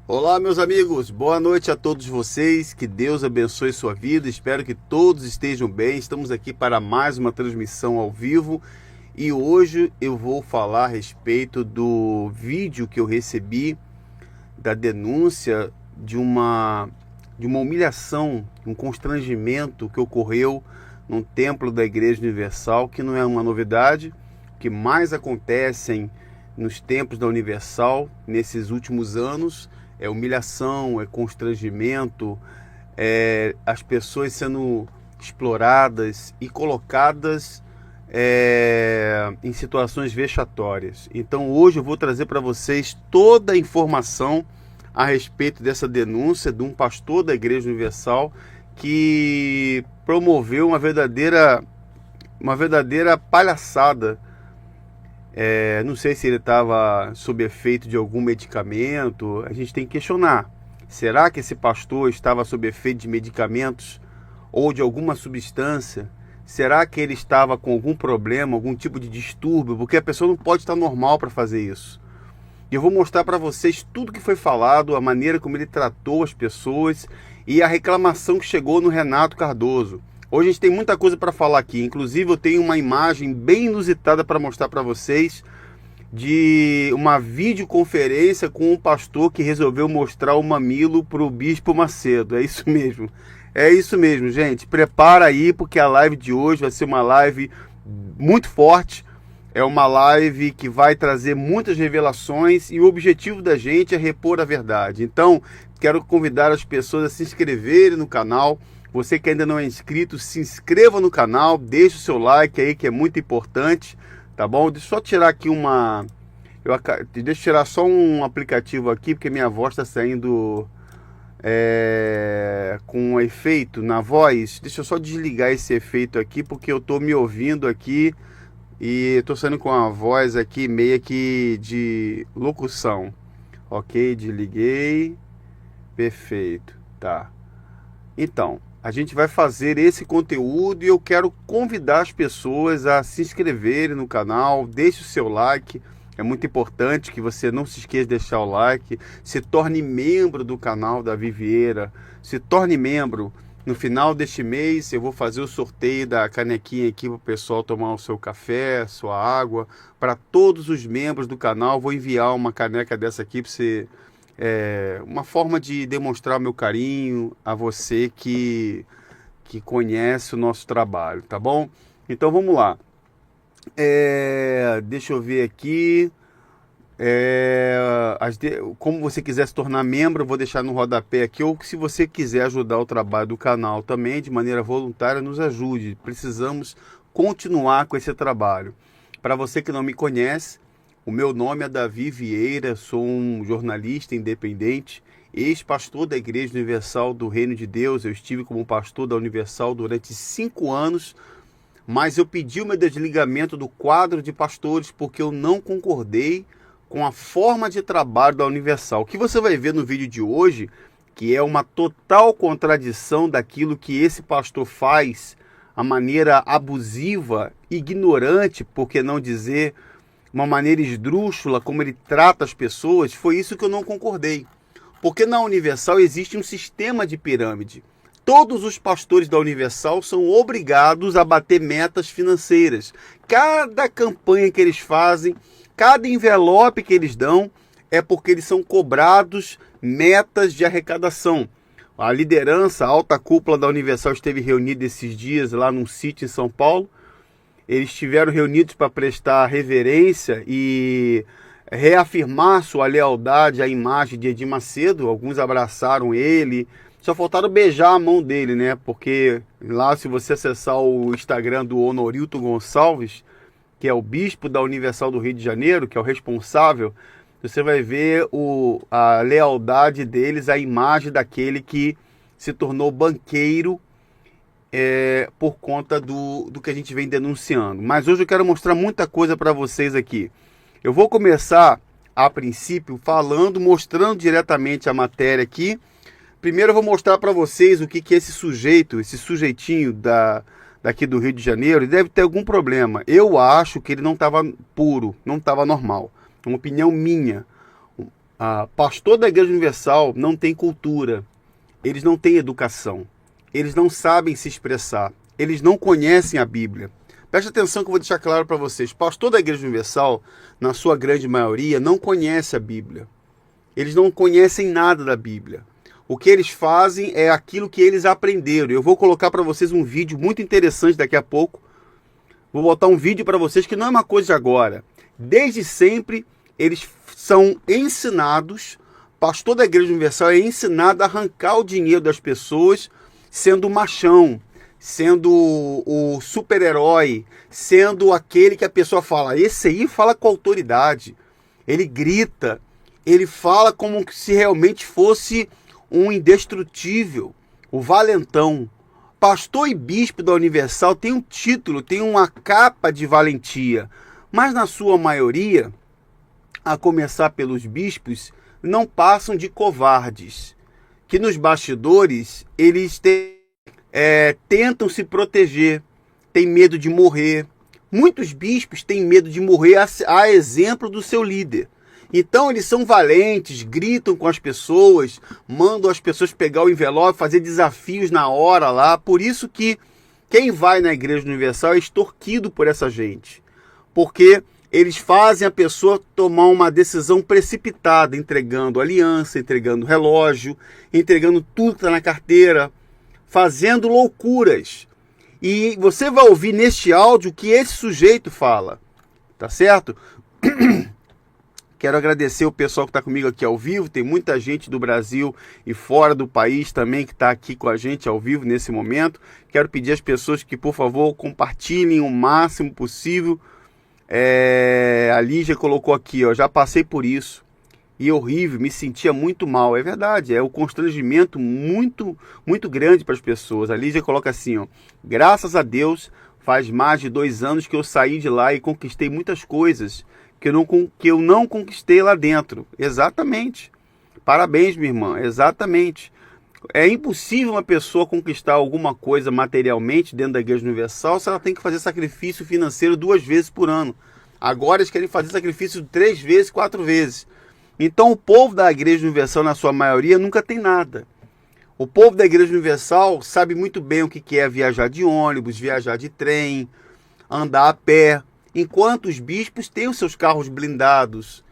Olá, meus amigos, boa noite a todos vocês, que Deus abençoe sua vida, espero que todos estejam bem. Estamos aqui para mais uma transmissão ao vivo e hoje eu vou falar a respeito do vídeo que eu recebi da denúncia de uma humilhação, um constrangimento que ocorreu num templo da Igreja Universal, que não é uma novidade, que mais acontecem nos templos da Universal nesses últimos anos. É humilhação, é constrangimento, as pessoas sendo exploradas e colocadas em situações vexatórias. Então hoje eu vou trazer para vocês toda a informação a respeito dessa denúncia de um pastor da Igreja Universal que promoveu uma verdadeira palhaçada. Não sei se ele estava sob efeito de algum medicamento. A gente tem que questionar. Será que esse pastor estava sob efeito de medicamentos ou de alguma substância? Será que ele estava com algum problema, algum tipo de distúrbio? Porque a pessoa não pode estar normal para fazer isso. E eu vou mostrar para vocês tudo que foi falado, a maneira como ele tratou as pessoas e a reclamação que chegou no Renato Cardoso. Hoje a gente tem muita coisa para falar aqui, inclusive eu tenho uma imagem bem inusitada para mostrar para vocês de uma videoconferência com um pastor que resolveu mostrar o mamilo para o Bispo Macedo. É isso mesmo, gente. Prepara aí porque a live de hoje vai ser uma live muito forte. É uma live que vai trazer muitas revelações e o objetivo da gente é repor a verdade. Então, quero convidar as pessoas a se inscreverem no canal. Você que ainda não é inscrito, se inscreva no canal, deixe o seu like aí que é muito importante, tá bom? Deixa eu só tirar aqui deixa eu tirar só um aplicativo aqui, porque minha voz está saindo com um efeito na voz. Deixa eu só desligar esse efeito aqui, porque eu estou me ouvindo aqui e estou saindo com a voz aqui meio que de locução. Ok, desliguei, perfeito, tá. Então, a gente vai fazer esse conteúdo e eu quero convidar as pessoas a se inscreverem no canal, deixe o seu like, é muito importante que você não se esqueça de deixar o like, se torne membro do canal Davi Vieira, se torne membro. No final deste mês eu vou fazer o sorteio da canequinha aqui para o pessoal tomar o seu café, sua água, para todos os membros do canal. Vou enviar uma caneca dessa aqui para você. Uma forma de demonstrar o meu carinho a você que conhece o nosso trabalho, tá bom? Então vamos lá. Deixa eu ver aqui. Como você quiser se tornar membro, eu vou deixar no rodapé aqui, ou se você quiser ajudar o trabalho do canal também de maneira voluntária, nos ajude. Precisamos continuar com esse trabalho. Para você que não me conhece, o meu nome é Davi Vieira, sou um jornalista independente, ex-pastor da Igreja Universal do Reino de Deus. Eu estive como pastor da Universal durante 5 anos, mas eu pedi o meu desligamento do quadro de pastores porque eu não concordei com a forma de trabalho da Universal. O que você vai ver no vídeo de hoje, que é uma total contradição daquilo que esse pastor faz, a maneira abusiva, ignorante, por que não dizer uma maneira esdrúxula, como ele trata as pessoas, foi isso que eu não concordei. Porque na Universal existe um sistema de pirâmide. Todos os pastores da Universal são obrigados a bater metas financeiras. Cada campanha que eles fazem, cada envelope que eles dão, é porque eles são cobrados metas de arrecadação. A liderança, a alta cúpula da Universal esteve reunida esses dias lá num sítio em São Paulo. Eles estiveram reunidos para prestar reverência e reafirmar sua lealdade à imagem de Edir Macedo. Alguns abraçaram ele, só faltaram beijar a mão dele, né? Porque lá, se você acessar o Instagram do Honorilton Gonçalves, que é o bispo da Universal do Rio de Janeiro, que é o responsável, você vai ver a lealdade deles à imagem daquele que se tornou banqueiro por conta do que a gente vem denunciando. Mas hoje eu quero mostrar muita coisa para vocês aqui. Eu vou começar, a princípio, mostrando diretamente a matéria aqui. Primeiro eu vou mostrar para vocês o que esse sujeitinho daqui do Rio de Janeiro, ele deve ter algum problema. Eu acho que ele não estava puro, não estava normal. Uma opinião minha. Pastor da Igreja Universal não tem cultura, eles não têm educação, eles não sabem se expressar, eles não conhecem a Bíblia. Preste atenção que eu vou deixar claro para vocês. Pastor da Igreja Universal, na sua grande maioria, não conhece a Bíblia. Eles não conhecem nada da Bíblia. O que eles fazem é aquilo que eles aprenderam. Eu vou colocar para vocês um vídeo muito interessante daqui a pouco. Vou botar um vídeo para vocês que não é uma coisa de agora. Desde sempre, eles são ensinados, pastor da Igreja Universal é ensinado a arrancar o dinheiro das pessoas, sendo o machão, sendo o super-herói, sendo aquele que a pessoa fala, esse aí fala com autoridade, ele grita, ele fala como se realmente fosse um indestrutível, o valentão. Pastor e bispo da Universal tem um título, tem uma capa de valentia, mas na sua maioria, a começar pelos bispos, não passam de covardes, que nos bastidores eles tentam se proteger, têm medo de morrer. Muitos bispos têm medo de morrer a exemplo do seu líder. Então eles são valentes, gritam com as pessoas, mandam as pessoas pegar o envelope, fazer desafios na hora lá. Por isso que quem vai na Igreja Universal é extorquido por essa gente. Porque eles fazem a pessoa tomar uma decisão precipitada, entregando aliança, entregando relógio, entregando tudo que está na carteira, fazendo loucuras. E você vai ouvir neste áudio o que esse sujeito fala, tá certo? Quero agradecer o pessoal que está comigo aqui ao vivo. Tem muita gente do Brasil e fora do país também que está aqui com a gente ao vivo nesse momento. Quero pedir às pessoas que, por favor, compartilhem o máximo possível. A Lígia colocou aqui, ó, já passei por isso. E horrível, me sentia muito mal. É verdade, é um constrangimento muito, muito grande para as pessoas. A Lígia coloca assim, ó, graças a Deus, faz mais de 2 anos que eu saí de lá e conquistei muitas coisas que eu não conquistei lá dentro. Exatamente. Parabéns, minha irmã. Exatamente. É impossível uma pessoa conquistar alguma coisa materialmente dentro da Igreja Universal se ela tem que fazer sacrifício financeiro 2 vezes por ano. Agora eles querem fazer sacrifício 3 vezes, 4 vezes. Então o povo da Igreja Universal, na sua maioria, nunca tem nada. O povo da Igreja Universal sabe muito bem o que é viajar de ônibus, viajar de trem, andar a pé. Enquanto os bispos têm os seus carros blindados,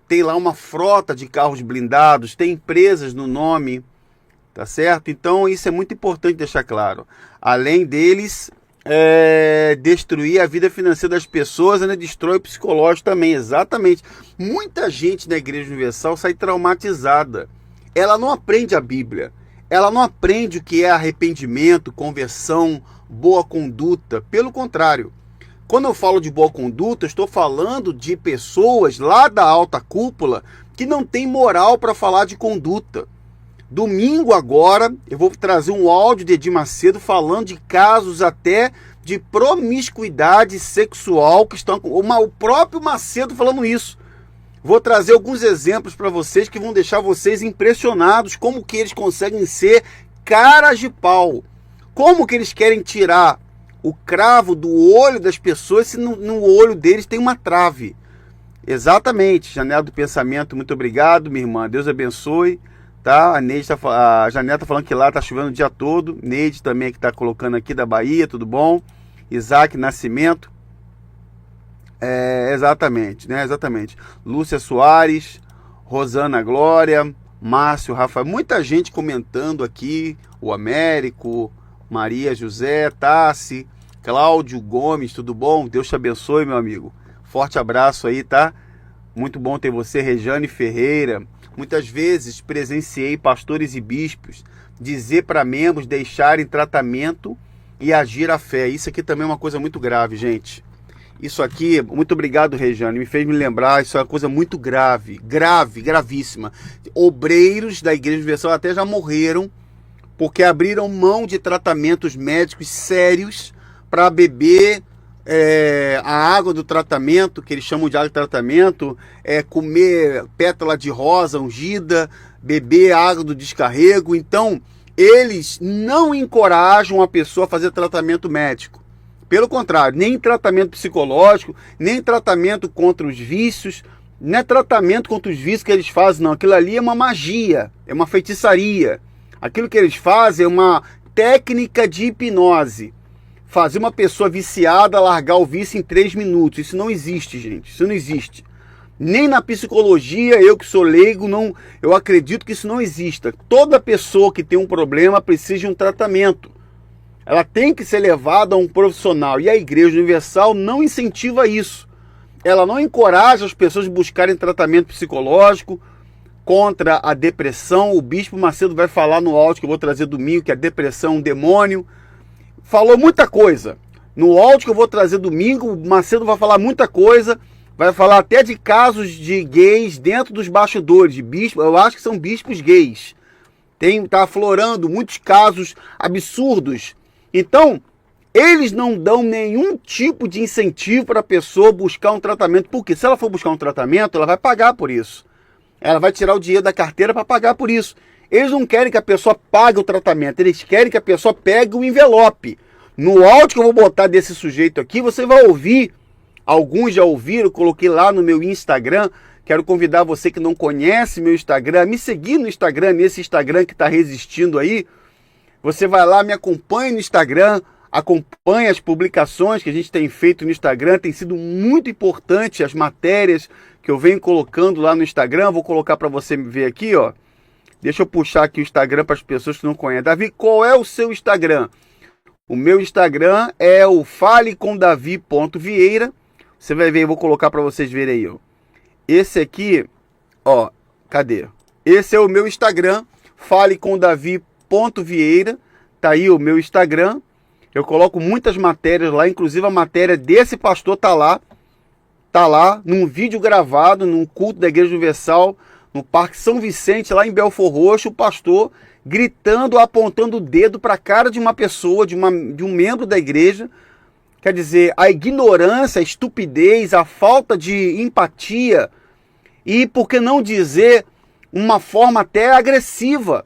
tem lá uma frota de carros blindados, tem empresas no nome, tá certo? Então isso é muito importante deixar claro. Além deles destruir a vida financeira das pessoas, ainda destrói o psicológico também, exatamente. Muita gente na Igreja Universal sai traumatizada. Ela não aprende a Bíblia, ela não aprende o que é arrependimento, conversão, boa conduta. Pelo contrário, quando eu falo de boa conduta, eu estou falando de pessoas lá da alta cúpula que não tem moral para falar de conduta. Domingo agora, eu vou trazer um áudio de Edir Macedo falando de casos até de promiscuidade sexual, que estão o próprio Macedo falando isso. Vou trazer alguns exemplos para vocês que vão deixar vocês impressionados como que eles conseguem ser caras de pau. Como que eles querem tirar o cravo do olho das pessoas se no olho deles tem uma trave. Exatamente, Janela do Pensamento, muito obrigado, minha irmã, Deus abençoe. Tá? A Janela está falando que lá está chovendo o dia todo. Neide também que está colocando aqui da Bahia, tudo bom? Isaac Nascimento. Exatamente, né? Exatamente. Lúcia Soares, Rosana Glória, Márcio, Rafael, muita gente comentando aqui, o Américo, Maria José, Tassi, Cláudio Gomes, tudo bom? Deus te abençoe, meu amigo. Forte abraço aí, tá? Muito bom ter você, Rejane Ferreira. Muitas vezes presenciei pastores e bispos dizer para membros deixarem tratamento e agir à fé. Isso aqui também é uma coisa muito grave, gente. Isso aqui, muito obrigado, Rejane, me fez me lembrar, isso é uma coisa muito grave, gravíssima. Obreiros da Igreja Universal até já morreram porque abriram mão de tratamentos médicos sérios para beber a água do tratamento, que eles chamam de água de tratamento, comer pétala de rosa ungida, beber água do descarrego. Então, eles não encorajam a pessoa a fazer tratamento médico. Pelo contrário, nem tratamento psicológico, nem tratamento contra os vícios, Não é tratamento contra os vícios que eles fazem, não. Aquilo ali é uma magia, é uma feitiçaria. Aquilo que eles fazem é uma técnica de hipnose. Fazer uma pessoa viciada largar o vício em 3 minutos. Isso não existe, gente. Isso não existe. Nem na psicologia, eu que sou leigo, eu acredito que isso não exista. Toda pessoa que tem um problema precisa de um tratamento. Ela tem que ser levada a um profissional. E a Igreja Universal não incentiva isso. Ela não encoraja as pessoas a buscarem tratamento psicológico contra a depressão. O Bispo Macedo vai falar no áudio que eu vou trazer domingo, que a depressão é um demônio. Falou muita coisa. No áudio que eu vou trazer domingo, o Macedo vai falar muita coisa. Vai falar até de casos de gays dentro dos bastidores, de bispos. Eu acho que são bispos gays. Tá aflorando muitos casos absurdos. Então, eles não dão nenhum tipo de incentivo para a pessoa buscar um tratamento. Porque se ela for buscar um tratamento, ela vai pagar por isso. Ela vai tirar o dinheiro da carteira para pagar por isso. Eles não querem que a pessoa pague o tratamento. Eles querem que a pessoa pegue o envelope. No áudio que eu vou botar desse sujeito aqui, você vai ouvir. Alguns já ouviram, coloquei lá no meu Instagram. Quero convidar você que não conhece meu Instagram, a me seguir no Instagram, nesse Instagram que está resistindo aí. Você vai lá, me acompanha no Instagram. Acompanhe as publicações que a gente tem feito no Instagram. Tem sido muito importante as matérias que eu venho colocando lá no Instagram. Vou colocar para você ver aqui, ó. Deixa eu puxar aqui o Instagram para as pessoas que não conhecem. Davi, qual é o seu Instagram? O meu Instagram é o falecomdavi.vieira. Você vai ver, eu vou colocar para vocês verem aí, ó. Esse aqui, ó, cadê? Esse é o meu Instagram, falecomdavi.vieira. Tá aí o meu Instagram. Eu coloco muitas matérias lá, inclusive a matéria desse pastor tá lá num vídeo gravado, num culto da Igreja Universal, no Parque São Vicente, lá em Belford Roxo, o pastor gritando, apontando o dedo para a cara de uma pessoa, de um membro da igreja. Quer dizer, a ignorância, a estupidez, a falta de empatia e, por que não dizer, uma forma até agressiva.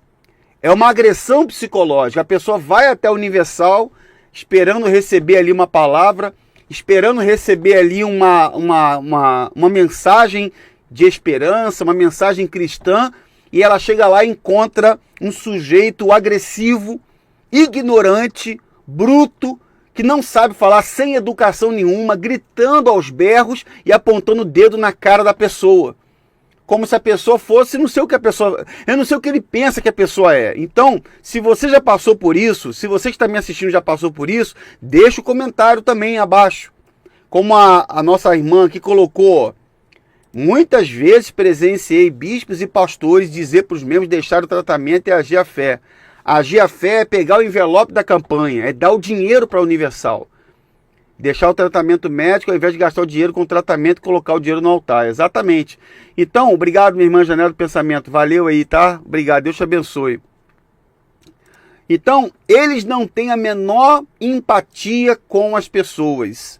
É uma agressão psicológica. A pessoa vai até a Universal esperando receber ali uma palavra, esperando receber ali uma mensagem de esperança, uma mensagem cristã, e ela chega lá e encontra um sujeito agressivo, ignorante, bruto, que não sabe falar, sem educação nenhuma, gritando aos berros e apontando o dedo na cara da pessoa. Como se a pessoa fosse, não sei o que a pessoa... Eu não sei o que ele pensa que a pessoa é. Então, se você já passou por isso, se você que está me assistindo já passou por isso, deixa o comentário também abaixo. Como a nossa irmã aqui colocou, muitas vezes presenciei bispos e pastores dizer para os membros deixar o tratamento e agir a fé. Agir a fé é pegar o envelope da campanha, é dar o dinheiro para a Universal. Deixar o tratamento médico ao invés de gastar o dinheiro com o tratamento e colocar o dinheiro no altar. Exatamente. Então, obrigado, minha irmã Janela do Pensamento. Valeu aí, tá? Obrigado. Deus te abençoe. Então, eles não têm a menor empatia com as pessoas.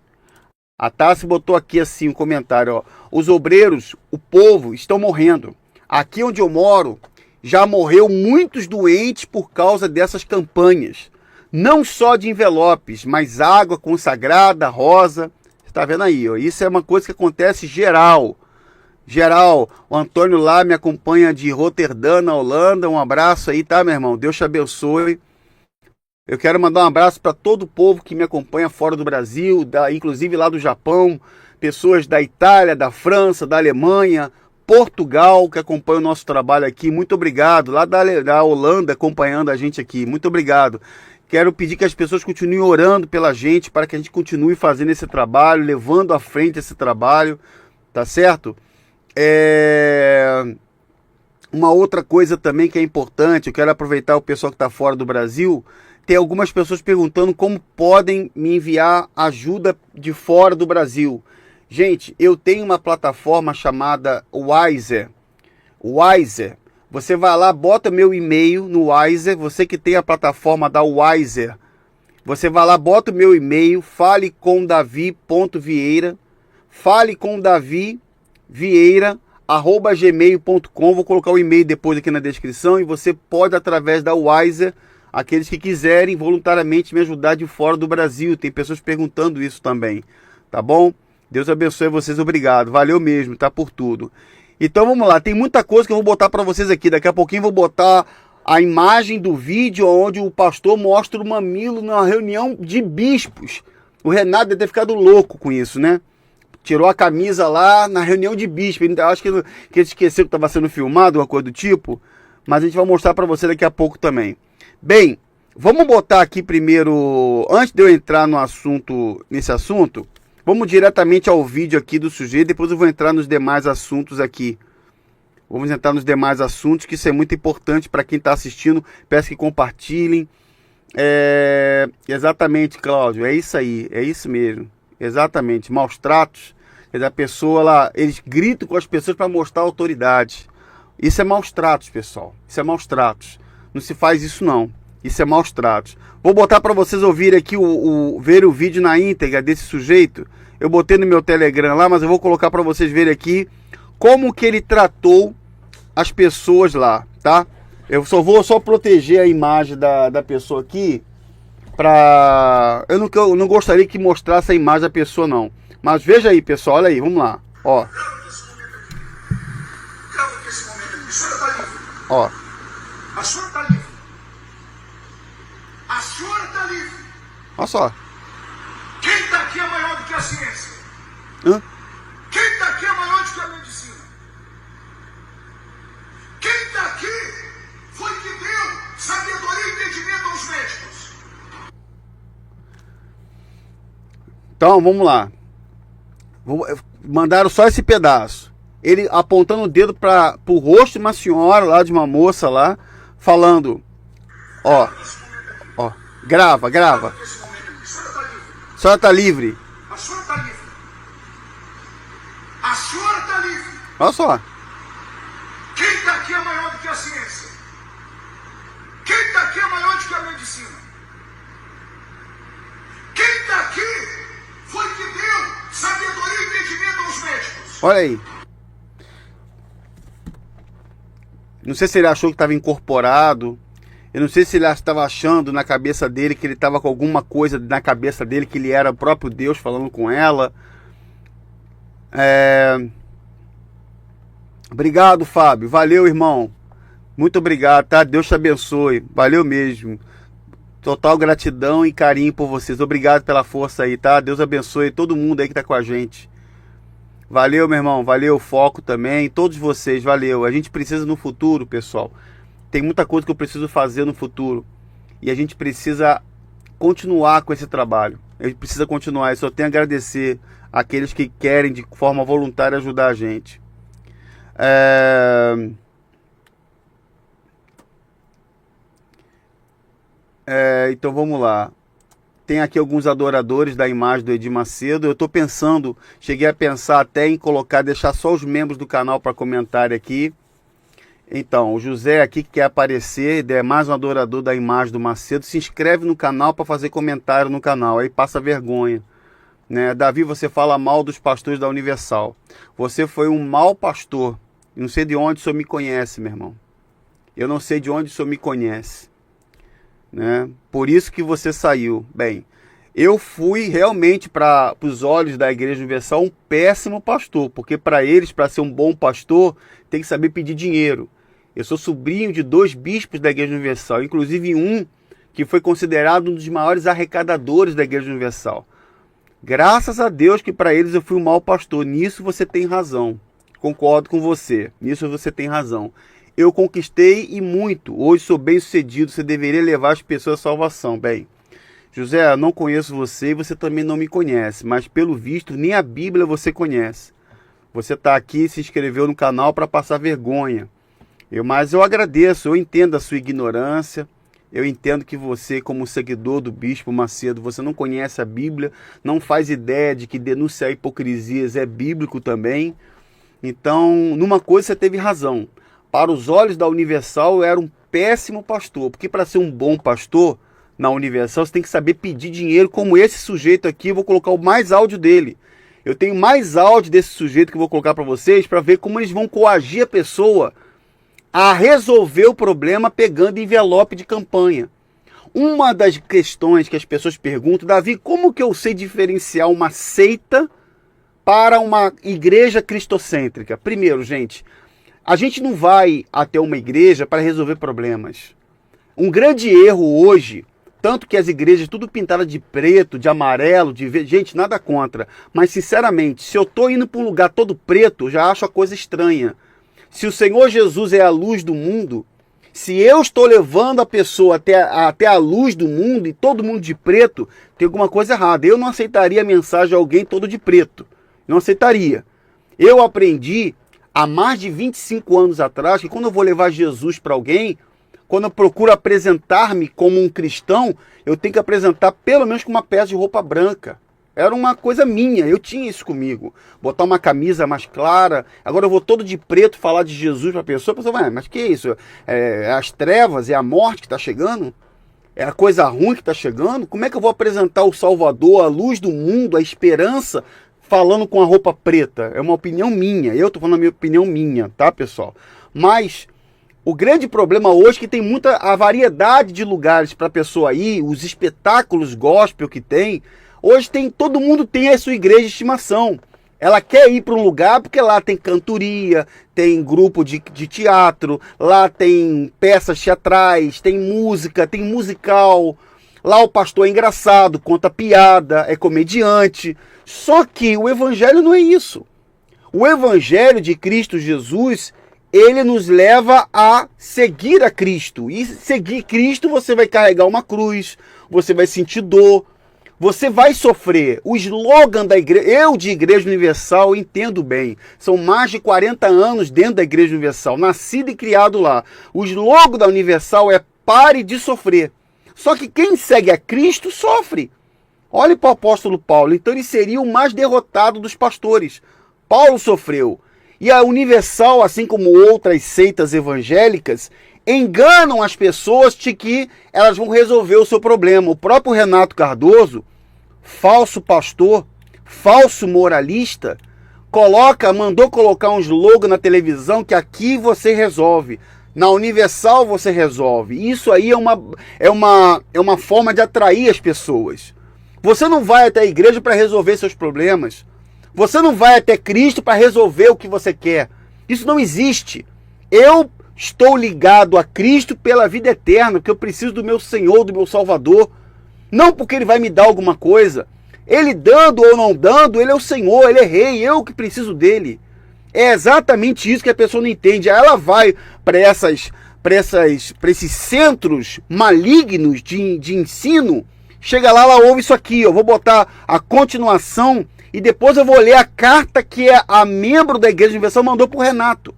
A Tassi botou aqui assim um comentário, ó. Os obreiros, o povo, estão morrendo. Aqui onde eu moro, já morreu muitos doentes por causa dessas campanhas. Não só de envelopes, mas água consagrada, rosa. Você está vendo aí, ó. Isso é uma coisa que acontece geral. Geral. O Antônio lá me acompanha de Roterdã, na Holanda. Um abraço aí, tá, meu irmão? Deus te abençoe. Eu quero mandar um abraço para todo o povo que me acompanha fora do Brasil, inclusive lá do Japão, pessoas da Itália, da França, da Alemanha, Portugal, que acompanham o nosso trabalho aqui. Muito obrigado. Lá da Holanda, acompanhando a gente aqui. Muito obrigado. Quero pedir que as pessoas continuem orando pela gente, para que a gente continue fazendo esse trabalho, levando à frente esse trabalho, tá certo? Uma outra coisa também que é importante, eu quero aproveitar o pessoal que está fora do Brasil, tem algumas pessoas perguntando como podem me enviar ajuda de fora do Brasil. Gente, eu tenho uma plataforma chamada Wiser. Você vai lá, bota meu e-mail no Wiser, você que tem a plataforma da Wiser. Você vai lá, bota o meu e-mail, falecomdavi.vieira, falecomdavi.vieira@gmail.com. Vou colocar o e-mail depois aqui na descrição e você pode, através da Wiser, aqueles que quiserem voluntariamente me ajudar de fora do Brasil. Tem pessoas perguntando isso também, tá bom? Deus abençoe vocês, obrigado. Valeu mesmo, tá, por tudo. Então vamos lá, tem muita coisa que eu vou botar para vocês aqui. Daqui a pouquinho eu vou botar a imagem do vídeo onde o pastor mostra o mamilo na reunião de bispos. O Renato deve ter ficado louco com isso, né? Tirou a camisa lá na reunião de bispos. Acho que ele esqueceu que estava sendo filmado, uma coisa do tipo. Mas a gente vai mostrar para você daqui a pouco também. Bem, vamos botar aqui primeiro, antes de eu entrar no assunto, nesse assunto, vamos diretamente ao vídeo aqui do sujeito, depois eu vou entrar nos demais assuntos aqui. Vamos entrar nos demais assuntos, que isso é muito importante para quem está assistindo. Peço que compartilhem. Exatamente, Cláudio, é isso aí, é isso mesmo. Exatamente, maus tratos. Quer dizer, a pessoa lá, eles gritam com as pessoas para mostrar autoridade. Isso é maus tratos, pessoal. Isso é maus tratos. Não se faz isso não. Isso é maus tratos. Vou botar para vocês ouvirem aqui, ver o vídeo na íntegra desse sujeito. Eu botei no meu Telegram lá, mas eu vou colocar para vocês verem aqui como que ele tratou as pessoas lá, tá? Eu vou proteger a imagem da pessoa aqui, eu não gostaria que mostrasse a imagem da pessoa não. Mas veja aí, pessoal, olha aí, vamos lá, ó. Grava aqui esse momento aqui, a senhora tá livre. Ó. A senhora tá livre. A senhora tá livre. Olha só. Quem tá aqui é maior do que a ciência? Hã? Quem tá aqui é maior do que a medicina? Quem tá aqui foi que deu sabedoria e entendimento aos médicos. Então, vamos lá. Mandaram só esse pedaço. Ele apontando o dedo para o rosto de uma senhora lá, de uma moça lá, falando, ó, grava. A senhora tá livre. A senhora tá livre. A senhora tá livre. Olha só. Quem tá aqui é maior do que a ciência? Quem tá aqui é maior do que a medicina? Quem tá aqui foi que deu sabedoria e entendimento aos médicos. Olha aí. Não sei se ele achou que estava incorporado. Eu não sei se ele estava achando na cabeça dele que ele estava com alguma coisa na cabeça dele, que ele era o próprio Deus falando com ela. Obrigado, Fábio. Valeu, irmão. Muito obrigado, tá? Deus te abençoe. Valeu mesmo. Total gratidão e carinho por vocês. Obrigado pela força aí, tá? Deus abençoe todo mundo aí que tá com a gente. Valeu, meu irmão. Valeu, foco também. Todos vocês, valeu. A gente precisa no futuro, pessoal. Tem muita coisa que eu preciso fazer no futuro. E a gente precisa continuar com esse trabalho. A gente precisa continuar. Eu só tenho a agradecer àqueles que querem de forma voluntária ajudar a gente. Então vamos lá. Tem aqui alguns adoradores da imagem do Edir Macedo. Eu estou pensando, cheguei a pensar até em deixar só os membros do canal para comentar aqui. Então, o José aqui que quer aparecer, é mais um adorador da imagem do Macedo, se inscreve no canal para fazer comentário no canal, aí passa vergonha. Né? Davi, você fala mal dos pastores da Universal. Você foi um mau pastor. Não sei de onde o senhor me conhece, meu irmão. Eu não sei de onde o senhor me conhece. Né? Por isso que você saiu. Bem, eu fui realmente, para os olhos da Igreja Universal, um péssimo pastor, porque para eles, para ser um bom pastor, tem que saber pedir dinheiro. Eu sou sobrinho de 2 bispos da Igreja Universal, inclusive um que foi considerado um dos maiores arrecadadores da Igreja Universal. Graças a Deus que para eles eu fui um mau pastor. Nisso você tem razão. Concordo com você. Nisso você tem razão. Eu conquistei e muito. Hoje sou bem sucedido. Você deveria levar as pessoas à salvação. Bem, José, eu não conheço você e você também não me conhece. Mas pelo visto, nem a Bíblia você conhece. Você está aqui, se inscreveu no canal para passar vergonha. Mas eu agradeço, eu entendo a sua ignorância. Eu entendo que você, como seguidor do Bispo Macedo, você não conhece a Bíblia, não faz ideia de que denunciar hipocrisias é bíblico também. Então, numa coisa você teve razão. Para os olhos da Universal, eu era um péssimo pastor. Porque para ser um bom pastor na Universal, você tem que saber pedir dinheiro, como esse sujeito aqui. Eu vou colocar o mais áudio dele. Eu tenho mais áudio desse sujeito que eu vou colocar para vocês, para ver como eles vão coagir a pessoa a resolver o problema pegando envelope de campanha. Uma das questões que as pessoas perguntam, Davi, como que eu sei diferenciar uma seita para uma igreja cristocêntrica? Primeiro, gente, a gente não vai até uma igreja para resolver problemas. Um grande erro hoje, tanto que as igrejas tudo pintadas de preto, de amarelo, de verde, gente, nada contra. Mas, sinceramente, se eu estou indo para um lugar todo preto, eu já acho a coisa estranha. Se o Senhor Jesus é a luz do mundo, se eu estou levando a pessoa até a luz do mundo e todo mundo de preto, tem alguma coisa errada. Eu não aceitaria a mensagem de alguém todo de preto. Não aceitaria. Eu aprendi há mais de 25 anos atrás que quando eu vou levar Jesus para alguém, quando eu procuro apresentar-me como um cristão, eu tenho que apresentar pelo menos com uma peça de roupa branca. Era uma coisa minha, eu tinha isso comigo. Botar uma camisa mais clara. Agora eu vou todo de preto falar de Jesus para a pessoa vai, mas que é isso? É as trevas, é a morte que está chegando? É a coisa ruim que está chegando? Como é que eu vou apresentar o Salvador, a luz do mundo, a esperança, falando com a roupa preta? É uma opinião minha, eu estou falando a minha opinião minha, tá, pessoal? Mas o grande problema hoje é que tem a variedade de lugares para a pessoa ir, os espetáculos gospel que tem. Hoje todo mundo tem a sua igreja de estimação. Ela quer ir para um lugar porque lá tem cantoria, tem grupo de teatro, lá tem peças teatrais, tem música, tem musical. Lá o pastor é engraçado, conta piada, é comediante. Só que o evangelho não é isso. O evangelho de Cristo Jesus, ele nos leva a seguir a Cristo. E seguir Cristo, você vai carregar uma cruz, você vai sentir dor, você vai sofrer. O slogan da igreja, eu de Igreja Universal entendo bem. São mais de 40 anos dentro da Igreja Universal, nascido e criado lá. O slogan da Universal é pare de sofrer. Só que quem segue a Cristo sofre. Olhe para o apóstolo Paulo. Então ele seria o mais derrotado dos pastores. Paulo sofreu. E a Universal, assim como outras seitas evangélicas, enganam as pessoas de que elas vão resolver o seu problema. O próprio Renato Cardoso, falso pastor, falso moralista, mandou colocar um slogan na televisão que aqui você resolve. Na Universal você resolve. Isso aí é uma forma de atrair as pessoas. Você não vai até a igreja para resolver seus problemas. Você não vai até Cristo para resolver o que você quer. Isso não existe. Eu estou ligado a Cristo pela vida eterna, porque eu preciso do meu Senhor, do meu Salvador. Não porque Ele vai me dar alguma coisa. Ele dando ou não dando, Ele é o Senhor, Ele é Rei, eu que preciso dEle. É exatamente isso que a pessoa não entende. Aí ela vai para esses centros malignos de ensino, chega lá, ela ouve isso aqui, eu vou botar a continuação e depois eu vou ler a carta que a membro da Igreja Universal mandou para o Renato.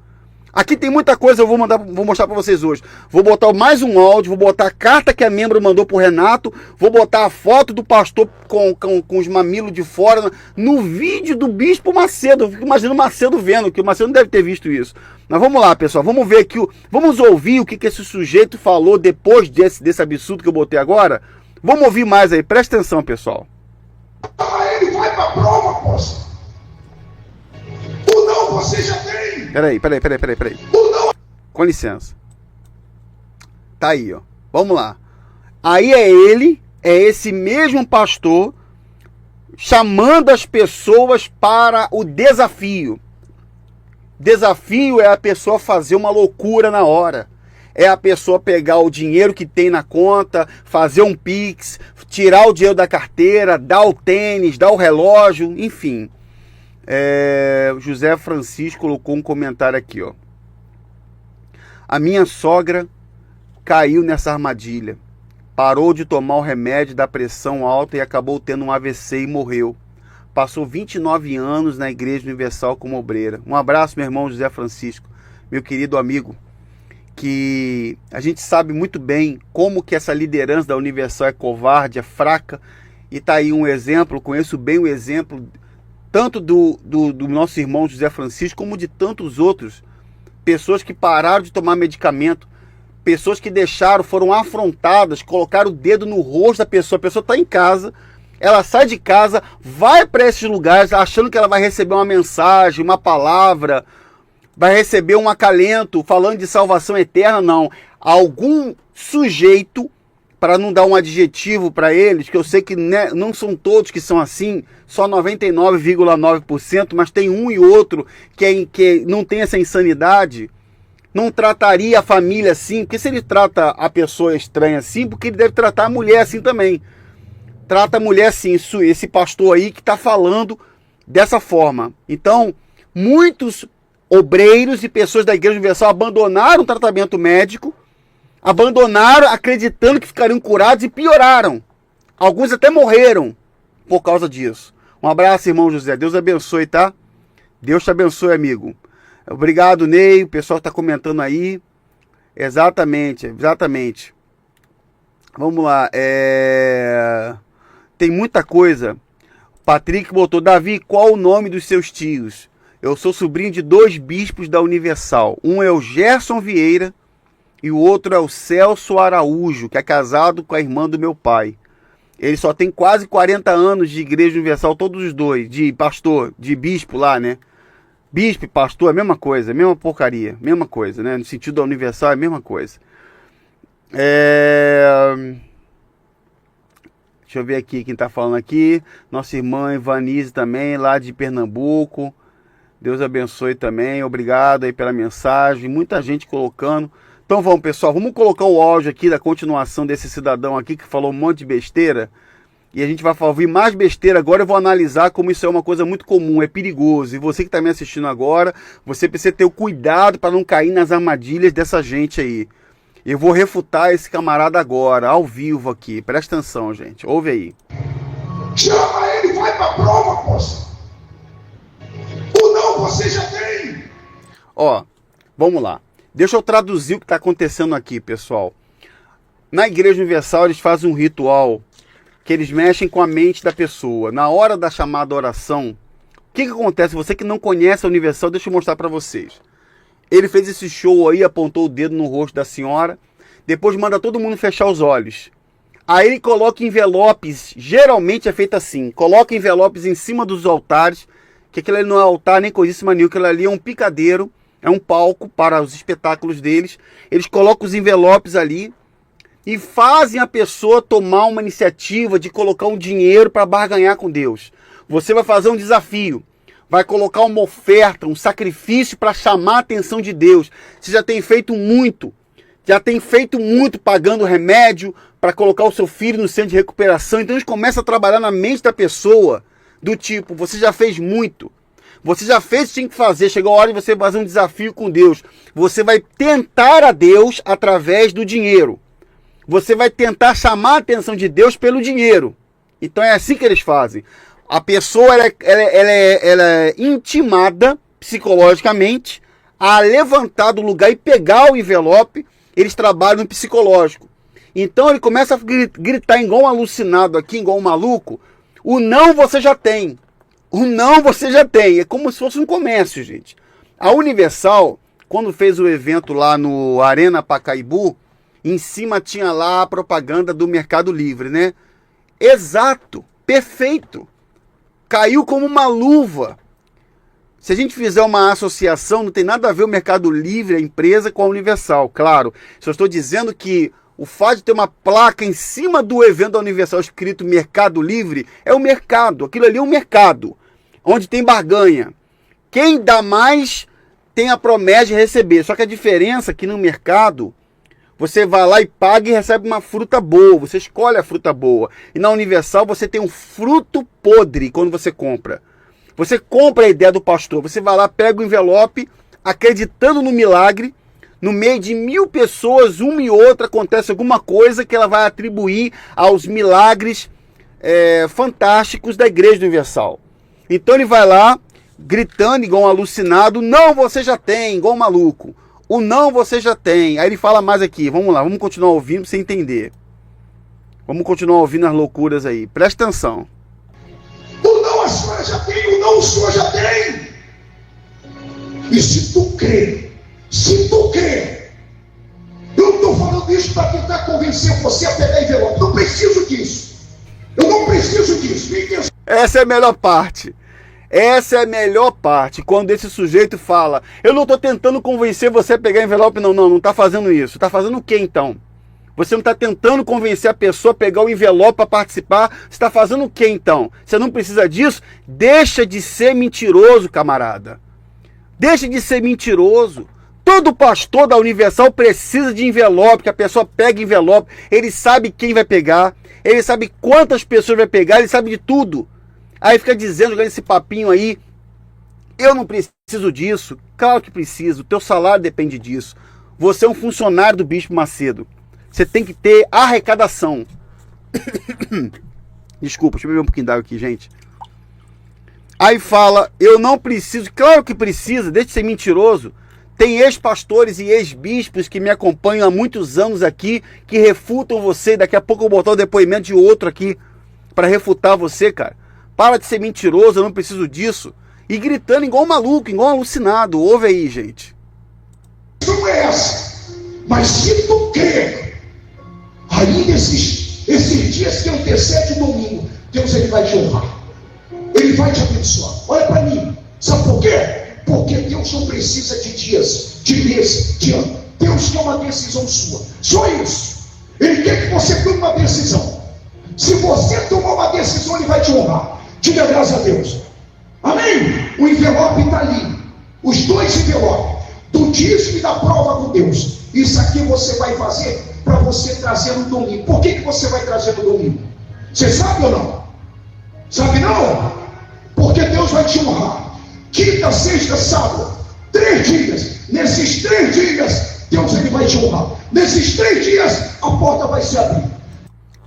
Aqui tem muita coisa, eu vou mostrar para vocês hoje. Vou botar mais um áudio, vou botar a carta que a membro mandou para o Renato, vou botar a foto do pastor com os mamilos de fora no vídeo do Bispo Macedo. Eu fico imaginando o Macedo vendo, que o Macedo não deve ter visto isso. Mas vamos lá, pessoal, vamos ver aqui, vamos ouvir o que esse sujeito falou depois desse absurdo que eu botei agora. Vamos ouvir mais aí, presta atenção, pessoal. Ele vai para a prova, poxa. O não você já tem. Peraí. Com licença. Tá aí, ó. Vamos lá. Aí é esse mesmo pastor chamando as pessoas para o desafio. Desafio é a pessoa fazer uma loucura na hora. É a pessoa pegar o dinheiro que tem na conta, fazer um pix, tirar o dinheiro da carteira, dar o tênis, dar o relógio, enfim. José Francisco colocou um comentário aqui, ó. A minha sogra caiu nessa armadilha. Parou de tomar o remédio da pressão alta e acabou tendo um AVC e morreu. Passou 29 anos na Igreja Universal como obreira. Um abraço, meu irmão José Francisco, meu querido amigo, que a gente sabe muito bem como que essa liderança da Universal é covarde, é fraca, e tá aí um exemplo, conheço bem o exemplo tanto do nosso irmão José Francisco, como de tantos outros. Pessoas que pararam de tomar medicamento, pessoas que foram afrontadas, colocaram o dedo no rosto da pessoa. A pessoa está em casa, ela sai de casa, vai para esses lugares achando que ela vai receber uma mensagem, uma palavra, vai receber um acalento falando de salvação eterna. Não. Algum sujeito para não dar um adjetivo para eles, que eu sei que não são todos que são assim, só 99,9%, mas tem um e outro que não tem essa insanidade, não trataria a família assim, porque se ele trata a pessoa estranha assim, porque ele deve tratar a mulher assim também. Trata a mulher assim, esse pastor aí que está falando dessa forma. Então, muitos obreiros e pessoas da Igreja Universal abandonaram o tratamento médico, abandonaram acreditando que ficariam curados e pioraram. Alguns até morreram por causa disso. Um abraço, irmão José. Deus abençoe, tá? Deus te abençoe, amigo. Obrigado, Ney. O pessoal está comentando aí. Exatamente. Vamos lá. Tem muita coisa. Patrick botou: Davi, qual o nome dos seus tios? Eu sou sobrinho de 2 bispos da Universal. Um é o Gerson Vieira e o outro é o Celso Araújo, que é casado com a irmã do meu pai. Ele só tem quase 40 anos de Igreja Universal, todos os dois, de pastor, de bispo lá, né? Bispo e pastor é a mesma coisa, mesma porcaria, mesma coisa, né? No sentido da Universal é a mesma coisa. Deixa eu ver aqui quem tá falando aqui. Nossa irmã Ivanise também, lá de Pernambuco. Deus abençoe também. Obrigado aí pela mensagem. Muita gente colocando. Então vamos, pessoal. Vamos colocar o áudio aqui da continuação desse cidadão aqui que falou um monte de besteira. E a gente vai ouvir mais besteira agora. Eu vou analisar como isso é uma coisa muito comum. É perigoso. E você que está me assistindo agora, você precisa ter o cuidado para não cair nas armadilhas dessa gente aí. Eu vou refutar esse camarada agora, ao vivo aqui. Presta atenção, gente. Ouve aí. Chama ele, vai pra prova, poxa. O não você já tem. Ó, vamos lá. Deixa eu traduzir o que está acontecendo aqui, pessoal. Na Igreja Universal, eles fazem um ritual que eles mexem com a mente da pessoa. Na hora da chamada oração, o que acontece? Você que não conhece a Universal, deixa eu mostrar para vocês. Ele fez esse show aí, apontou o dedo no rosto da senhora, depois manda todo mundo fechar os olhos. Aí ele coloca envelopes, geralmente é feito assim, coloca envelopes em cima dos altares, que aquilo ali não é altar nem coisíssima nenhuma, aquilo ali é um picadeiro, é um palco para os espetáculos deles. Eles colocam os envelopes ali e fazem a pessoa tomar uma iniciativa de colocar um dinheiro para barganhar com Deus. Você vai fazer um desafio. Vai colocar uma oferta, um sacrifício para chamar a atenção de Deus. Você já tem feito muito pagando remédio para colocar o seu filho no centro de recuperação. Então eles começam a trabalhar na mente da pessoa do tipo, você já fez muito. Você já fez o que tinha que fazer. Chegou a hora de você fazer um desafio com Deus. Você vai tentar a Deus através do dinheiro. Você vai tentar chamar a atenção de Deus pelo dinheiro. Então é assim que eles fazem. A pessoa ela é intimada psicologicamente a levantar do lugar e pegar o envelope. Eles trabalham no psicológico. Então ele começa a gritar igual um alucinado aqui, igual um maluco. O não você já tem. O não você já tem. É como se fosse um comércio, gente. A Universal, quando fez o evento lá no Arena Pacaembu, em cima tinha lá a propaganda do Mercado Livre, né? Exato. Perfeito. Caiu como uma luva. Se a gente fizer uma associação, não tem nada a ver o Mercado Livre, a empresa, com a Universal. Claro, só estou dizendo que o fato de ter uma placa em cima do evento da Universal escrito Mercado Livre é o mercado. Aquilo ali é um mercado, onde tem barganha. Quem dá mais tem a promessa de receber. Só que a diferença é que no mercado, você vai lá e paga e recebe uma fruta boa. Você escolhe a fruta boa. E na Universal você tem um fruto podre quando você compra. Você compra a ideia do pastor. Você vai lá, pega o envelope, acreditando no milagre. No meio de 1000 pessoas, uma e outra, acontece alguma coisa que ela vai atribuir aos milagres fantásticos da Igreja Universal. Então ele vai lá, gritando igual um alucinado, não, você já tem, igual um maluco. O não você já tem. Aí ele fala mais aqui. Vamos lá, vamos continuar ouvindo para você entender. Vamos continuar ouvindo as loucuras aí. Presta atenção. O não a senhora já tem, o não o senhor já tem. E se tu crer, eu não estou falando isso para tentar convencer você a pegar envelope. Não preciso disso. Eu não preciso disso. Essa é a melhor parte. Essa é a melhor parte, quando esse sujeito fala, eu não estou tentando convencer você a pegar envelope, não está fazendo isso. Está fazendo o que então? Você não está tentando convencer a pessoa a pegar o envelope para participar. Você está fazendo o quê, então? Você não precisa disso? Deixa de ser mentiroso, camarada. Deixa de ser mentiroso. Todo pastor da Universal precisa de envelope, que a pessoa pega envelope. Ele sabe quem vai pegar. Ele sabe quantas pessoas vai pegar. Ele sabe de tudo. Aí fica dizendo, jogando esse papinho aí. Eu não preciso disso. Claro que preciso. O teu salário depende disso. Você é um funcionário do Bispo Macedo. Você tem que ter arrecadação. Desculpa, deixa eu beber um pouquinho d'água aqui, gente. Aí fala, eu não preciso. Claro que precisa, deixa de ser mentiroso. Tem ex-pastores e ex-bispos que me acompanham há muitos anos aqui, que refutam você. Daqui a pouco eu vou botar o depoimento de outro aqui para refutar você, cara. Para de ser mentiroso, eu não preciso disso. E gritando igual um maluco, igual um alucinado. Ouve aí, gente. Não é essa. Mas se tu crer, aí nesses dias que antecedem o domingo, Deus ele vai te honrar. Ele vai te abençoar. Olha para mim. Sabe por quê? Porque Deus não precisa de dias, de meses, de anos. Deus quer uma decisão sua. Só isso. Ele quer que você tome uma decisão. Se você tomar uma decisão, ele vai te honrar. Diga graças a Deus. Amém? O envelope está ali. Os dois envelopes. Do dízimo e da prova com Deus. Isso aqui você vai fazer para você trazer no domingo. Por que você vai trazer no domingo? Você sabe ou não? Sabe não? Porque Deus vai te honrar. Quinta, sexta, sábado, 3 dias. Nesses 3 dias, Deus ele vai te honrar. Nesses 3 dias, a porta vai se abrir.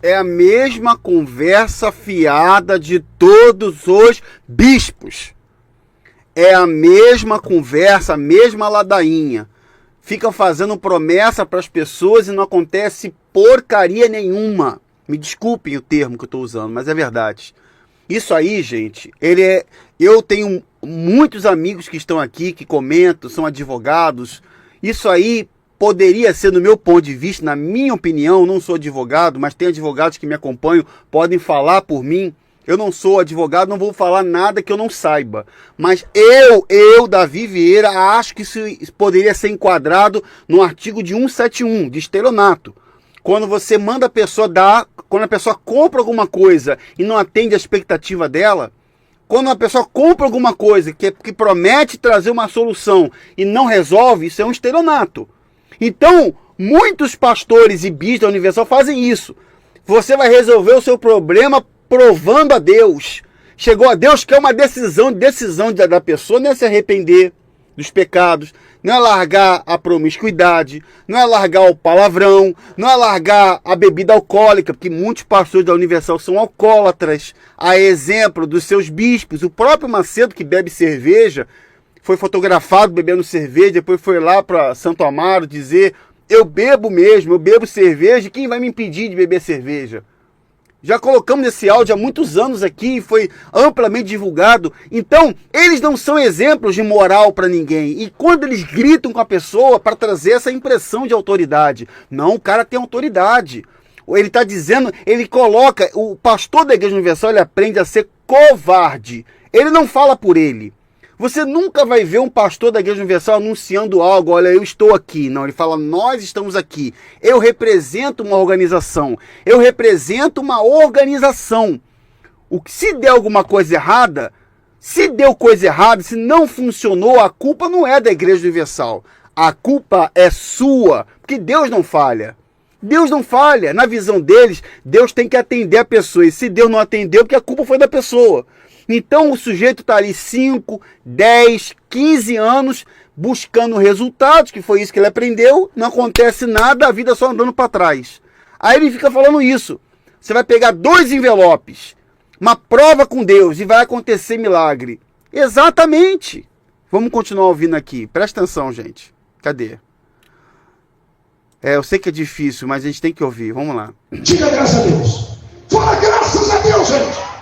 É a mesma conversa fiada de todos os bispos. É a mesma conversa, a mesma ladainha. Ficam fazendo promessa para as pessoas e não acontece porcaria nenhuma. Me desculpem o termo que eu estou usando, mas é verdade. Isso aí, gente, eu tenho muitos amigos que estão aqui, que comentam, são advogados. Isso aí poderia ser, no meu ponto de vista, na minha opinião, não sou advogado, mas tem advogados que me acompanham, podem falar por mim. Eu não sou advogado, não vou falar nada que eu não saiba. Mas eu, Davi Vieira, acho que isso poderia ser enquadrado no artigo de 171, de estelionato. Quando você manda a pessoa quando a pessoa compra alguma coisa e não atende a expectativa dela, quando uma pessoa compra alguma coisa que promete trazer uma solução e não resolve, isso é um estelionato. Então, muitos pastores e bispos da Universal fazem isso. Você vai resolver o seu problema provando a Deus. Chegou a Deus, quer uma decisão da pessoa, não é se arrepender dos pecados, não é largar a promiscuidade, não é largar o palavrão, não é largar a bebida alcoólica, porque muitos pastores da Universal são alcoólatras, a exemplo dos seus bispos. O próprio Macedo, que bebe cerveja, foi fotografado bebendo cerveja, depois foi lá para Santo Amaro dizer, eu bebo mesmo, eu bebo cerveja, quem vai me impedir de beber cerveja? Já colocamos esse áudio há muitos anos aqui, foi amplamente divulgado. Então, eles não são exemplos de moral para ninguém. E quando eles gritam com a pessoa para trazer essa impressão de autoridade. Não, o cara tem autoridade. Ele está dizendo, ele coloca, o pastor da Igreja Universal, ele aprende a ser covarde. Ele não fala por ele. Você nunca vai ver um pastor da Igreja Universal anunciando algo, olha, eu estou aqui. Não, ele fala, nós estamos aqui. Eu represento uma organização. Eu represento uma organização. Se der alguma coisa errada, se deu coisa errada, se não funcionou, a culpa não é da Igreja Universal. A culpa é sua, porque Deus não falha. Deus não falha. Na visão deles, Deus tem que atender a pessoa. E se Deus não atendeu, porque a culpa foi da pessoa. Então o sujeito está ali 5, 10, 15 anos buscando resultados, que foi isso que ele aprendeu, não acontece nada, a vida só andando para trás. Aí ele fica falando isso. Você vai pegar 2 envelopes, uma prova com Deus e vai acontecer milagre. Exatamente. Vamos continuar ouvindo aqui. Presta atenção, gente. Cadê? Eu sei que é difícil, mas a gente tem que ouvir. Vamos lá. Diga graças a Deus. Fala graças a Deus, gente.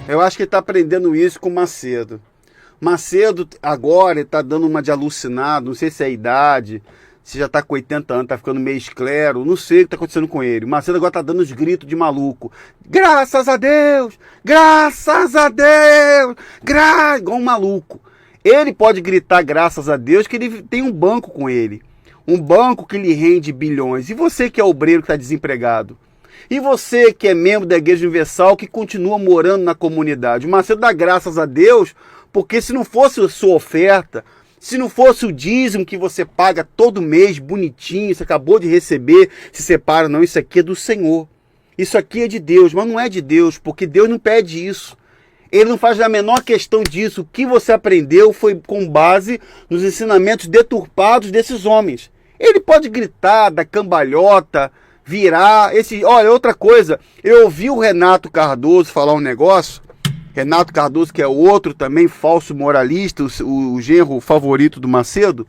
Eu acho que ele está aprendendo isso com Macedo. Macedo agora está dando uma de alucinado, não sei se é a idade, se já está com 80 anos, está ficando meio esclero, não sei o que está acontecendo com ele. Macedo agora está dando os gritos de maluco. Graças a Deus! Graças a Deus! Igual um maluco. Ele pode gritar graças a Deus que ele tem um banco com ele. Um banco que lhe rende bilhões. E você que é obreiro que está desempregado? E você que é membro da Igreja Universal que continua morando na comunidade? O Macedo dá graças a Deus, porque se não fosse a sua oferta, se não fosse o dízimo que você paga todo mês, bonitinho, você acabou de receber, se separa, não, isso aqui é do Senhor. Isso aqui é de Deus, mas não é de Deus, porque Deus não pede isso. Ele não faz a menor questão disso. O que você aprendeu foi com base nos ensinamentos deturpados desses homens. Ele pode gritar, dar cambalhota, virar. Olha, outra coisa, eu ouvi o Renato Cardoso falar um negócio. Renato Cardoso, que é outro também falso moralista, o genro favorito do Macedo,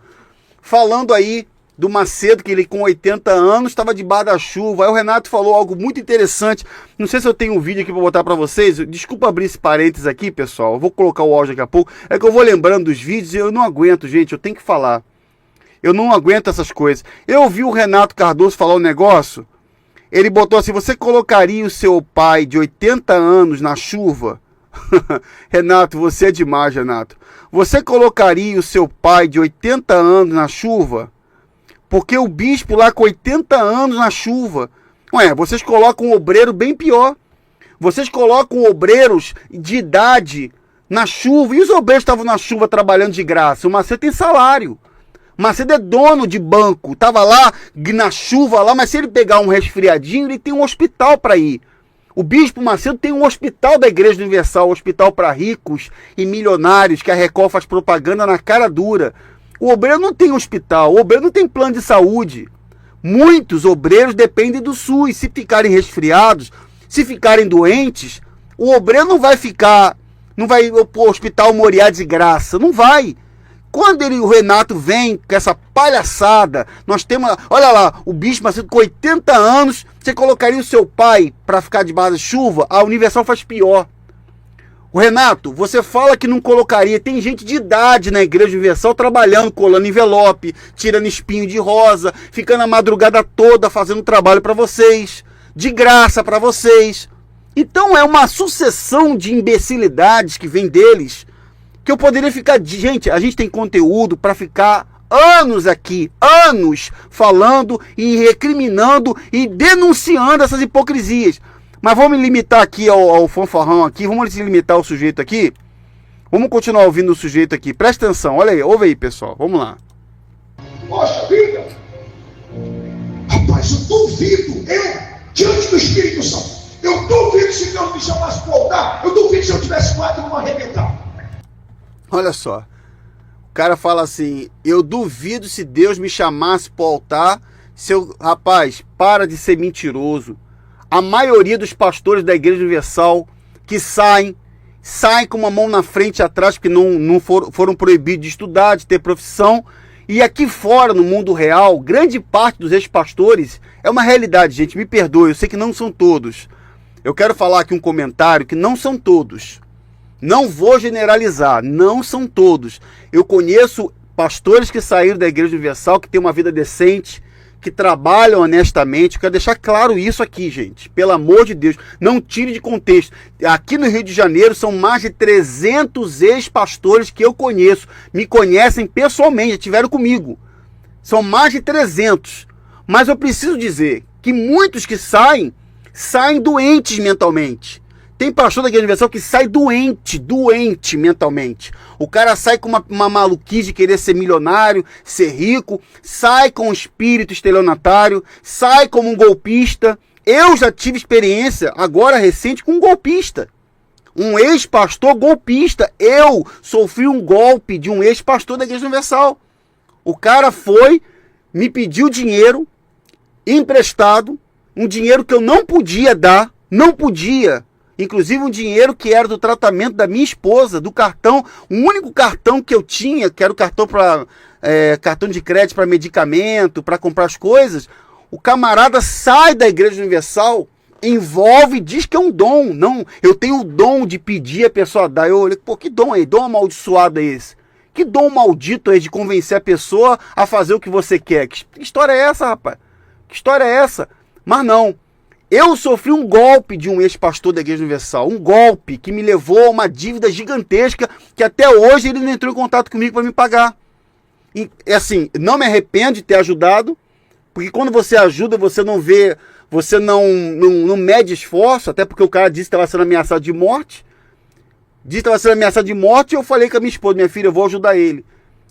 falando aí do Macedo, que ele com 80 anos estava debaixo da chuva. Aí o Renato falou algo muito interessante. Não sei se eu tenho um vídeo aqui para botar para vocês. Desculpa abrir esse parênteses aqui, pessoal. Eu vou colocar o áudio daqui a pouco. É que eu vou lembrando dos vídeos e eu não aguento, gente. Eu tenho que falar. Eu não aguento essas coisas. Eu ouvi o Renato Cardoso falar um negócio. Ele botou assim: você colocaria o seu pai de 80 anos na chuva? Renato, você é demais, Renato. Você colocaria o seu pai de 80 anos na chuva? Porque o bispo lá com 80 anos na chuva. Ué, vocês colocam um obreiro bem pior. Vocês colocam obreiros de idade na chuva. E os obreiros estavam na chuva trabalhando de graça. O Macedo tem salário. O Macedo é dono de banco. Estava lá na chuva lá, mas se ele pegar um resfriadinho, ele tem um hospital para ir. O bispo Macedo tem um hospital da Igreja Universal, um hospital para ricos e milionários, que a Record faz propaganda na cara dura. O obreiro não tem hospital, o obreiro não tem plano de saúde. Muitos obreiros dependem do SUS. Se ficarem resfriados, se ficarem doentes, o obreiro não vai para o hospital Moriá de graça, não vai. Quando o Renato vem com essa palhaçada, nós temos, olha lá, o bispo Macedo com 80 anos, você colocaria o seu pai para ficar debaixo da chuva? A Universal faz pior. O Renato, você fala que não colocaria, tem gente de idade na Igreja Universal trabalhando, colando envelope, tirando espinho de rosa, ficando a madrugada toda fazendo trabalho para vocês, de graça para vocês. Então é uma sucessão de imbecilidades que vem deles, que eu poderia ficar... Gente, a gente tem conteúdo para ficar anos aqui, anos falando e recriminando e denunciando essas hipocrisias. Mas vamos me limitar aqui ao fanfarrão aqui, vamos se limitar ao sujeito aqui. Vamos continuar ouvindo o sujeito aqui. Presta atenção, olha aí, ouve aí, pessoal. Vamos lá. Poxa vida! Rapaz, eu duvido, diante do Espírito Santo, eu duvido se Deus me chamasse para voltar, eu duvido se eu tivesse quatro não arrebentar. Olha só, o cara fala assim: eu duvido se Deus me chamasse para o altar. Rapaz, para de ser mentiroso. A maioria dos pastores da Igreja Universal que saem com uma mão na frente e atrás, porque não foram proibidos de estudar, de ter profissão. E aqui fora, no mundo real, grande parte dos ex-pastores, é uma realidade, gente, me perdoe, eu sei que não são todos. Eu quero falar aqui um comentário que não são todos. Não vou generalizar, não são todos. Eu conheço pastores que saíram da Igreja Universal, que têm uma vida decente, que trabalham honestamente. Eu quero deixar claro isso aqui, gente. Pelo amor de Deus, não tire de contexto. Aqui no Rio de Janeiro são mais de 300 ex-pastores que eu conheço. Me conhecem pessoalmente, já estiveram comigo. São mais de 300. Mas eu preciso dizer que muitos que saem doentes mentalmente. Tem pastor da Igreja Universal que sai doente mentalmente. O cara sai com uma maluquice de querer ser milionário, ser rico, sai com um espírito estelionatário, sai como um golpista. Eu já tive experiência, agora recente, com um golpista. Um ex-pastor golpista. Eu sofri um golpe de um ex-pastor da Igreja Universal. O cara me pediu dinheiro emprestado, um dinheiro que eu não podia dar, não podia. Inclusive um dinheiro que era do tratamento da minha esposa, do cartão, o único cartão que eu tinha, que era o cartão cartão de crédito para medicamento, para comprar as coisas. O camarada sai da Igreja Universal, envolve e diz que é um dom. Não, eu tenho o dom de pedir a pessoa dar. Eu olhei, pô, que dom é esse? Dom amaldiçoado é esse? Que dom maldito é de convencer a pessoa a fazer o que você quer? Que história é essa, rapaz? Que história é essa? Mas não. Eu sofri um golpe de um ex-pastor da Igreja Universal, um golpe que me levou a uma dívida gigantesca que até hoje ele não entrou em contato comigo para me pagar. E assim, não me arrependo de ter ajudado, porque quando você ajuda, você não vê, você não mede esforço, até porque o cara disse que estava sendo ameaçado de morte. Disse que estava sendo ameaçado de morte, e eu falei com a minha esposa, minha filha, eu vou ajudar ele.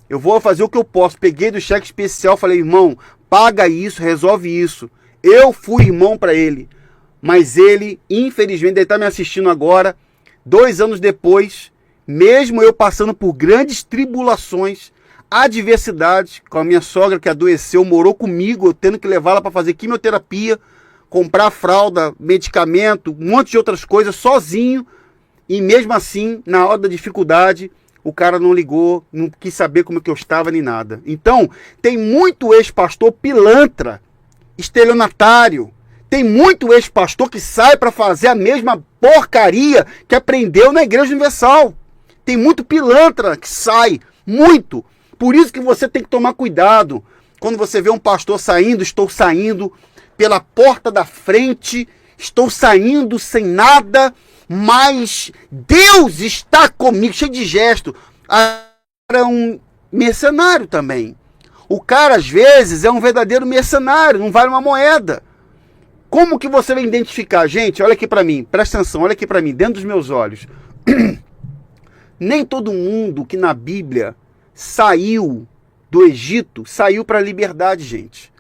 Eu vou fazer o que eu posso. Peguei do cheque especial, falei, irmão, paga isso, resolve isso. Eu fui irmão para ele. Mas ele, infelizmente, ele está me assistindo agora, 2 anos depois, mesmo eu passando por grandes tribulações, adversidades, com a minha sogra que adoeceu, morou comigo, eu tendo que levá-la para fazer quimioterapia, comprar fralda, medicamento, um monte de outras coisas, sozinho. E mesmo assim, na hora da dificuldade, o cara não ligou, não quis saber como que eu estava nem nada. Então, tem muito ex-pastor pilantra, estelionatário. Tem muito ex-pastor que sai para fazer a mesma porcaria que aprendeu na Igreja Universal. Tem muito pilantra que sai, muito. Por isso que você tem que tomar cuidado. Quando você vê um pastor saindo, estou saindo pela porta da frente, estou saindo sem nada, mas Deus está comigo, cheio de gesto. Era um mercenário também. O cara, às vezes, é um verdadeiro mercenário, não vale uma moeda. Como que você vai identificar? Gente, olha aqui para mim, presta atenção, olha aqui para mim, dentro dos meus olhos. Nem todo mundo que na Bíblia saiu do Egito, saiu para a liberdade, gente.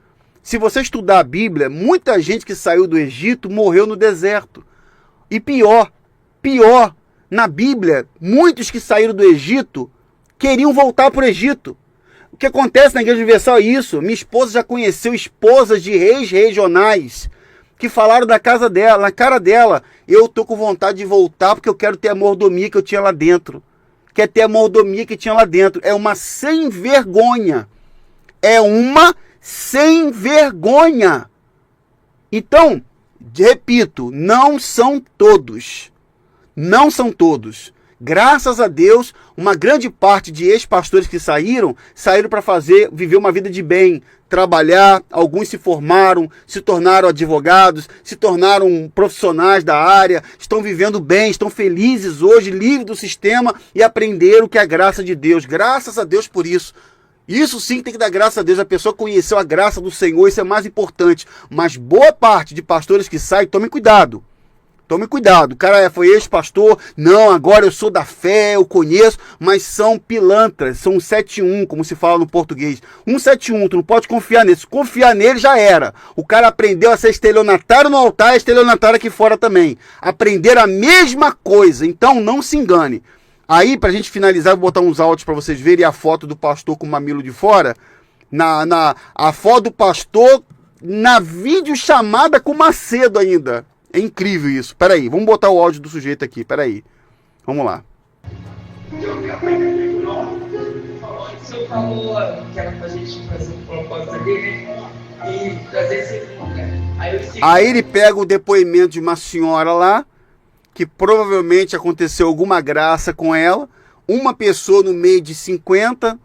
Se você estudar a Bíblia, muita gente que saiu do Egito morreu no deserto. E pior, na Bíblia, muitos que saíram do Egito queriam voltar para o Egito. O que acontece na Igreja Universal é isso. Minha esposa já conheceu esposas de reis regionais que falaram da casa dela, na cara dela, eu tô com vontade de voltar porque eu quero ter a mordomia que eu tinha lá dentro. Quer ter a mordomia que tinha lá dentro. É uma sem vergonha. É uma sem vergonha. Então, repito, não são todos. Não são todos. Graças a Deus, uma grande parte de ex-pastores que saíram para viver uma vida de bem, trabalhar, alguns se formaram, se tornaram advogados, se tornaram profissionais da área, estão vivendo bem, estão felizes hoje, livres do sistema e aprenderam o que é a graça de Deus. Graças a Deus por isso. Isso sim tem que dar graças a Deus, a pessoa conheceu a graça do Senhor, isso é mais importante. Mas boa parte de pastores que saem, tomem cuidado. Tome cuidado, o cara foi ex-pastor, não, agora eu sou da fé, eu conheço, mas são pilantras, são 171, como se fala no português. 171, tu não pode confiar nele, se confiar nele já era. O cara aprendeu a ser estelionatário no altar e estelionatário aqui fora também. Aprenderam a mesma coisa, então não se engane. Aí, pra gente finalizar, vou botar uns áudios pra vocês verem a foto do pastor com o mamilo de fora. A foto do pastor na videochamada com Macedo ainda. É incrível isso. Peraí, vamos botar o áudio do sujeito aqui. Peraí. Vamos lá. O senhor falou que era pra gente fazer um propósito dele e trazer esse filme. Aí ele pega o depoimento de uma senhora lá, que provavelmente aconteceu alguma graça com ela. Uma pessoa no meio de 50.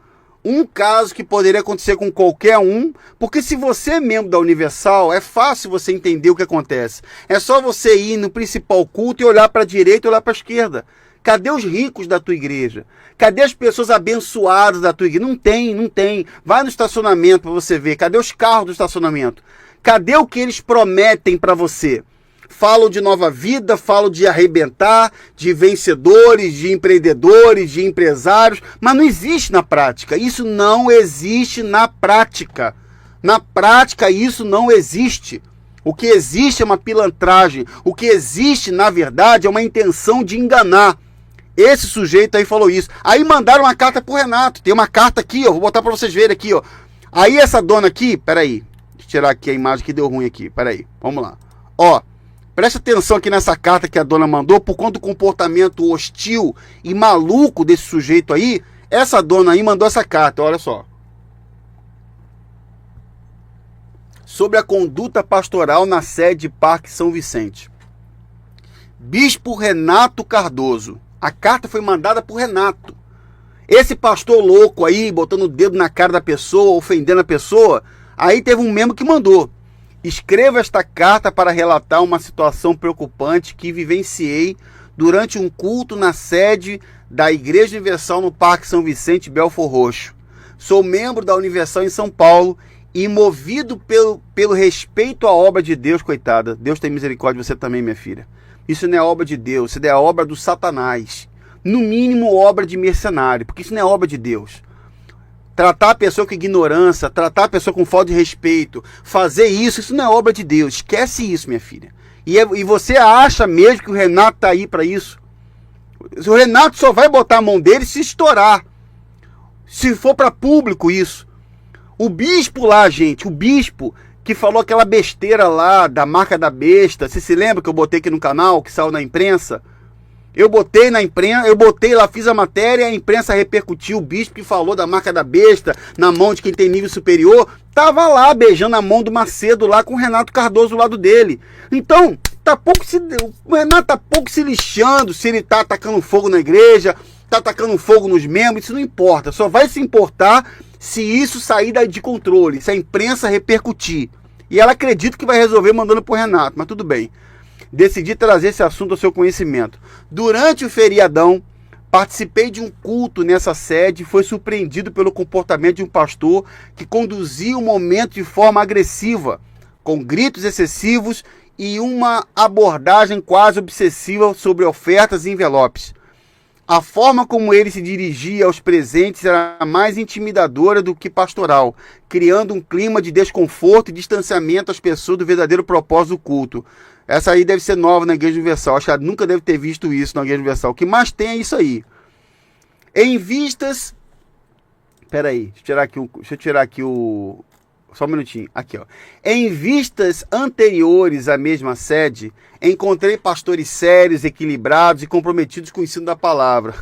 Um caso que poderia acontecer com qualquer um, porque se você é membro da Universal, é fácil você entender o que acontece. É só você ir no principal culto e olhar para a direita e olhar para a esquerda. Cadê os ricos da tua igreja? Cadê as pessoas abençoadas da tua igreja? Não tem. Vai no estacionamento para você ver. Cadê os carros do estacionamento? Cadê o que eles prometem para você? Falam de nova vida, falam de arrebentar, de vencedores, de empreendedores, de empresários, mas não existe na prática. Isso não existe na prática. Na prática, isso não existe. O que existe é uma pilantragem. O que existe, na verdade, é uma intenção de enganar. Esse sujeito aí falou isso. Aí mandaram uma carta pro Renato. Tem uma carta aqui, ó. Vou botar para vocês verem aqui, ó. Aí essa dona aqui, peraí. Deixa eu tirar aqui a imagem que deu ruim aqui. Peraí, vamos lá. Ó. Presta atenção aqui nessa carta que a dona mandou, por conta do comportamento hostil e maluco desse sujeito aí. Essa dona aí mandou essa carta, olha só. Sobre a conduta pastoral na sede Parque São Vicente. Bispo Renato Cardoso. A carta foi mandada por Renato. Esse pastor louco aí, botando o dedo na cara da pessoa, ofendendo a pessoa, aí teve um membro que mandou. Escreva esta carta para relatar uma situação preocupante que vivenciei durante um culto na sede da Igreja Universal no Parque São Vicente, Belfor Roxo. Sou membro da Universal em São Paulo e movido pelo respeito à obra de Deus, coitada. Deus tem misericórdia de você também, minha filha. Isso não é obra de Deus, isso é obra do Satanás. No mínimo, obra de mercenário, porque isso não é obra de Deus. Tratar a pessoa com ignorância, tratar a pessoa com falta de respeito, fazer isso não é obra de Deus. Esquece isso, minha filha. E você acha mesmo que o Renato está aí para isso? O Renato só vai botar a mão dele se estourar. Se for para público isso. O bispo lá, gente, o bispo que falou aquela besteira lá da marca da besta. Você se lembra que eu botei aqui no canal, que saiu na imprensa? Eu botei na imprensa, eu botei lá, fiz a matéria, a imprensa repercutiu, o bispo que falou da marca da besta na mão de quem tem nível superior, tava lá beijando a mão do Macedo lá com o Renato Cardoso do lado dele. Então, o Renato tá pouco se lixando se ele tá atacando fogo na igreja, tá atacando fogo nos membros, isso não importa. Só vai se importar se isso sair de controle, se a imprensa repercutir. E ela acredita que vai resolver mandando pro Renato, mas tudo bem. Decidi trazer esse assunto ao seu conhecimento. Durante o feriadão, participei de um culto nessa sede e foi surpreendido pelo comportamento de um pastor que conduzia o momento de forma agressiva, com gritos excessivos e uma abordagem quase obsessiva sobre ofertas e envelopes. A forma como ele se dirigia aos presentes era mais intimidadora do que pastoral, criando um clima de desconforto e distanciamento às pessoas do verdadeiro propósito do culto. Essa aí deve ser nova na Igreja Universal. Acho que ela nunca deve ter visto isso na Igreja Universal. O que mais tem é isso aí. Em vistas... Peraí, deixa eu tirar aqui o... Só um minutinho. Aqui, ó. Em vistas anteriores à mesma sede, encontrei pastores sérios, equilibrados e comprometidos com o ensino da palavra.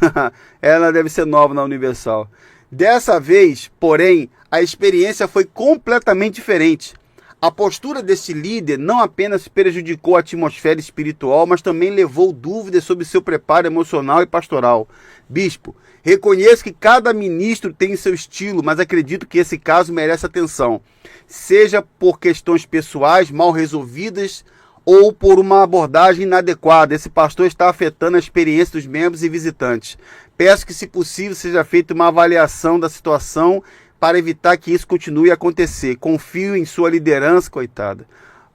Ela deve ser nova na Universal. Dessa vez, porém, a experiência foi completamente diferente. A postura desse líder não apenas prejudicou a atmosfera espiritual, mas também levou dúvidas sobre seu preparo emocional e pastoral. Bispo, reconheço que cada ministro tem seu estilo, mas acredito que esse caso merece atenção. Seja por questões pessoais mal resolvidas ou por uma abordagem inadequada. Esse pastor está afetando a experiência dos membros e visitantes. Peço que, se possível, seja feita uma avaliação da situação para evitar que isso continue a acontecer. Confio em sua liderança, coitada,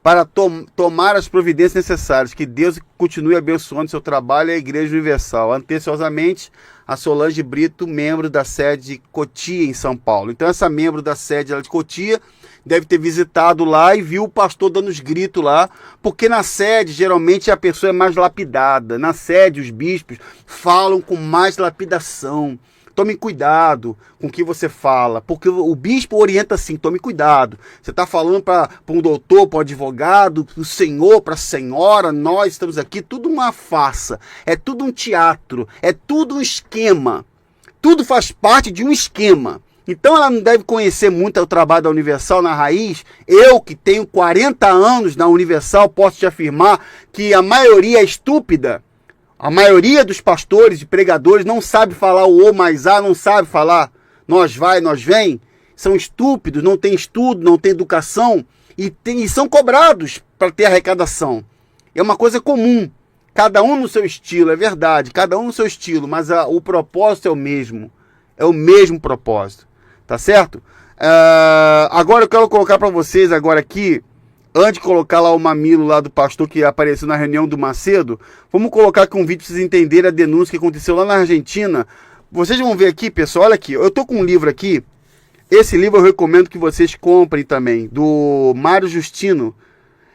para tomar as providências necessárias. Que Deus continue abençoando seu trabalho e a Igreja Universal. Atenciosamente, a Solange Brito, membro da sede de Cotia, em São Paulo. Então, essa membro da sede de Cotia deve ter visitado lá e viu o pastor dando os gritos lá, porque na sede, geralmente, a pessoa é mais lapidada. Na sede, os bispos falam com mais lapidação. Tome cuidado com o que você fala, porque o bispo orienta assim, tome cuidado. Você está falando para um doutor, para um advogado, para o senhor, para a senhora, nós estamos aqui, tudo uma farsa, é tudo um teatro, é tudo um esquema. Tudo faz parte de um esquema. Então ela não deve conhecer muito o trabalho da Universal na raiz. Eu, que tenho 40 anos na Universal, posso te afirmar que a maioria é estúpida. A maioria dos pastores e pregadores não sabe falar o O mais A, não sabe falar nós vai, nós vem. São estúpidos, não tem estudo, não tem educação e são cobrados para ter arrecadação. É uma coisa comum. Cada um no seu estilo, é verdade, cada um no seu estilo, mas o propósito é o mesmo. É o mesmo propósito, tá certo? Agora eu quero colocar para vocês agora aqui, antes de colocar lá o mamilo lá do pastor que apareceu na reunião do Macedo, vamos colocar aqui um vídeo para vocês entenderem a denúncia que aconteceu lá na Argentina. Vocês vão ver aqui, pessoal, olha aqui, eu tô com um livro aqui, esse livro eu recomendo que vocês comprem também, do Mário Justino.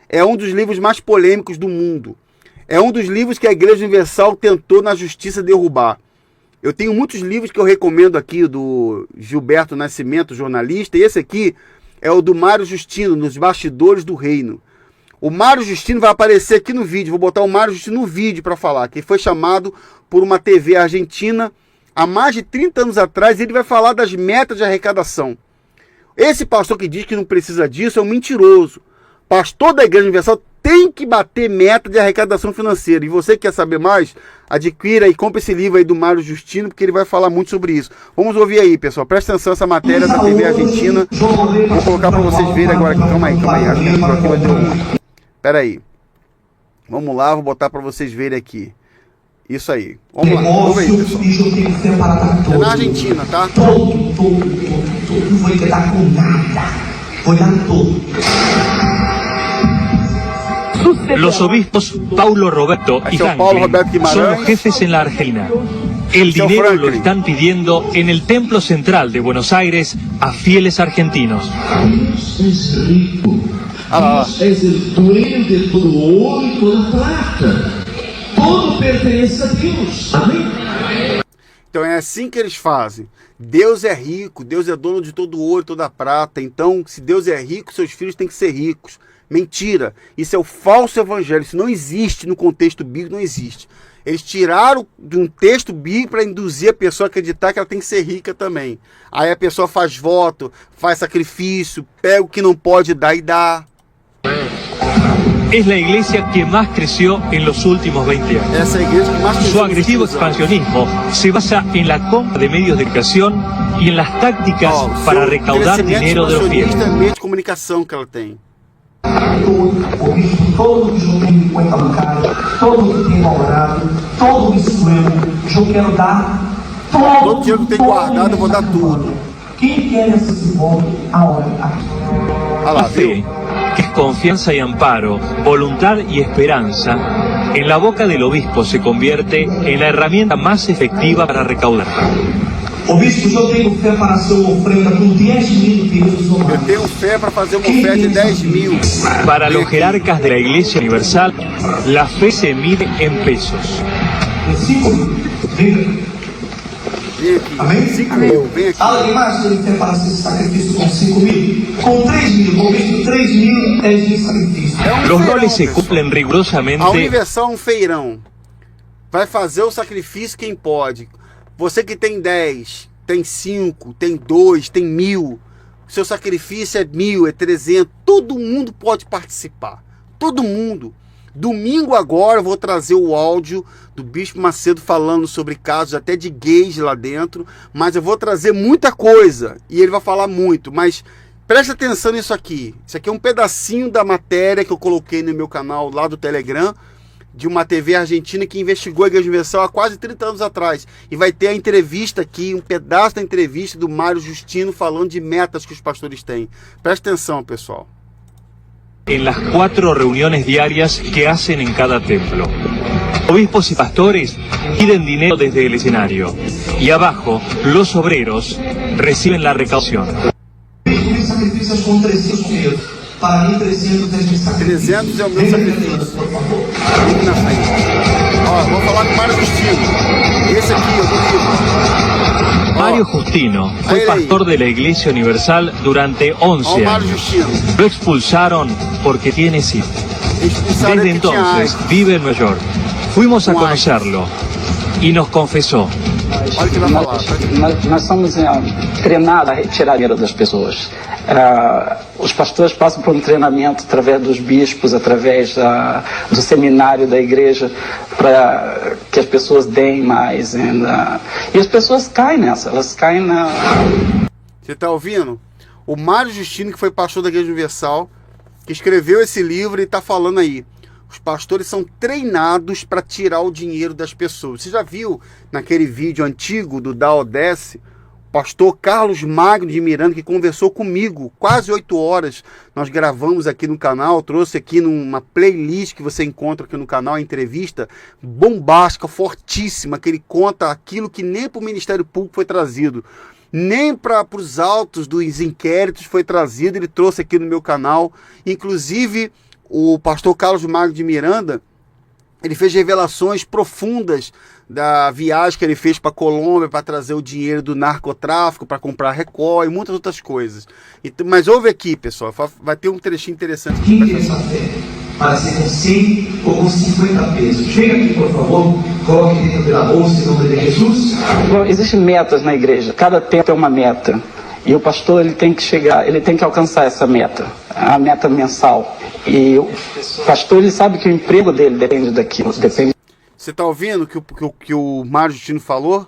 É um dos livros mais polêmicos do mundo. É um dos livros que a Igreja Universal tentou na justiça derrubar. Eu tenho muitos livros que eu recomendo aqui, do Gilberto Nascimento, jornalista, e esse aqui é o do Mário Justino, Nos Bastidores do Reino. O Mário Justino vai aparecer aqui no vídeo, vou botar o Mário Justino no vídeo para falar, que foi chamado por uma TV argentina há mais de 30 anos atrás, ele vai falar das metas de arrecadação. Esse pastor que diz que não precisa disso é um mentiroso. Pastor da Igreja Universal tem que bater meta de arrecadação financeira. E você que quer saber mais, adquira e compre esse livro aí do Mário Justino, porque ele vai falar muito sobre isso. Vamos ouvir aí, pessoal. Presta atenção nessa matéria da TV argentina. Vou colocar para vocês verem agora aqui. Calma aí. Acho que aqui vai ter um... Pera aí. Vamos lá, vou botar para vocês verem aqui. Isso aí. Vamos lá. Vamos ver aí, pessoal. É na Argentina, tá? não foi quedar com nada, foi dar todo. Los obispos Paulo Roberto y Franklin son los jefes en la Argentina. El dinero lo están pidiendo en el Templo Central de Buenos Aires a fieles argentinos. Deus é rico. Deus é o dueño de todo ouro e toda prata. Todo pertence a Deus. Amém? Então é assim que eles fazem. Deus é rico, Deus é dono de todo ouro e toda prata. Então, se Deus é rico, seus filhos têm que ser ricos. Mentira. Isso é o falso evangelho. Isso não existe no contexto bíblico, não existe. Eles tiraram de um texto bíblico para induzir a pessoa a acreditar que ela tem que ser rica também. Aí a pessoa faz voto, faz sacrifício, pega o que não pode dar e dá. Es la iglesia que más creció en los últimos 20 años. Essa é a igreja que mais cresceu Su nos agresivo últimos anos. expansionismo se basa en la compra de medios de comunicación y en las tácticas para Seu recaudar crescimento dinero de los fieles. expansionista é meio de comunicação que ela tem. O bispo todo que tem conta bancária, todo que tem guardado, todo isso mesmo, eu quero dar Todo dinheiro que tem guardado, eu vou dar tudo. Quem quer essa desenvolve a hora aqui. Olha lá, La fe, viu? que es confianza y amparo, voluntad y esperanza, en la boca del obispo se convierte en la herramienta más efectiva para recaudar. O bispo, eu tenho fé para ser uma ofrenda com 10.000 pesos no Eu mais. tenho fé para fazer uma oferta de 10.000. Para los jerarcas de la Iglesia Universal, la fe se mide en pesos. Em 5.000. Vem. Vem aqui. Amém? 5.000, vem aqui. Alguém mais tem fé para ser sacrifício com 5.000? Com 3.000, com o bispo 3.000 é de sacrifício. É um Los feirão, roles se pessoal. cumplen A rigurosamente. Universal é um feirão. Vai fazer o sacrifício quem pode. Você que tem 10, tem 5, tem 2, tem 1.000. Seu sacrifício é 1.000, é 300. Todo mundo pode participar. Todo mundo. Domingo agora eu vou trazer o áudio do Bispo Macedo falando sobre casos até de gays lá dentro. Mas eu vou trazer muita coisa. E ele vai falar muito. Mas preste atenção nisso aqui. Isso aqui é um pedacinho da matéria que eu coloquei no meu canal lá do Telegram, de uma TV argentina que investigou a Igreja Universal há quase 30 anos atrás. E vai ter a entrevista aqui, um pedaço da entrevista do Mário Justino falando de metas que os pastores têm. Preste atenção, pessoal. En las 4 reuniones diarias que hacen en cada templo. Obispos y pastores piden dinero desde el escenario y abajo los obreros reciben la recaudación. Os sacrifícios com 300 pesos. Para mim, 300 é de sacrifício. 300 é o meu sacrifício. Por favor. Aqui na frente. Ó, vou falar com o Mário Justino. Esse aqui, eu tô aqui. Ó, Mario Justino fue Ahí, ahí. pastor de la Iglesia Universal durante ó 11 o Mário años. Justino. Lo expulsaron porque tiene SIDA. Expulsaram Desde ele que tinha entonces AIDS. vive en Nueva York. Fuimos a Con conocerlo y nos confesó. Olha o que vai falar. Nós somos treinados a retirar dinheiro das pessoas. Os pastores passam por um treinamento através dos bispos, através do seminário da igreja, para que as pessoas deem mais. E as pessoas caem nessa, elas caem na... Você tá ouvindo? O Mário Justino, que foi pastor da Igreja Universal, que escreveu esse livro e tá falando aí. Os pastores são treinados para tirar o dinheiro das pessoas. Você já viu naquele vídeo antigo do Da Odesse, o pastor Carlos Magno de Miranda, que conversou comigo quase 8 horas. Nós gravamos aqui no canal, trouxe aqui numa playlist que você encontra aqui no canal, a entrevista bombástica, fortíssima, que ele conta aquilo que nem para o Ministério Público foi trazido, nem para os autos dos inquéritos foi trazido. Ele trouxe aqui no meu canal. Inclusive, o pastor Carlos Magno de Miranda, ele fez revelações profundas da viagem que ele fez para a Colômbia para trazer o dinheiro do narcotráfico, para comprar Record e muitas outras coisas. Mas ouve aqui, pessoal, vai ter um trechinho interessante. Quem tem essa fé para ser com 100 ou com 50 pesos? Chega aqui, por favor, coloque dentro da bolsa em nome de Jesus. Bom, existem metas na igreja, cada tempo é uma meta. E o pastor ele tem que chegar, ele tem que alcançar essa meta, a meta mensal. E o pastor ele sabe que o emprego dele depende daquilo, depende. Você está ouvindo que o Mário Justino falou?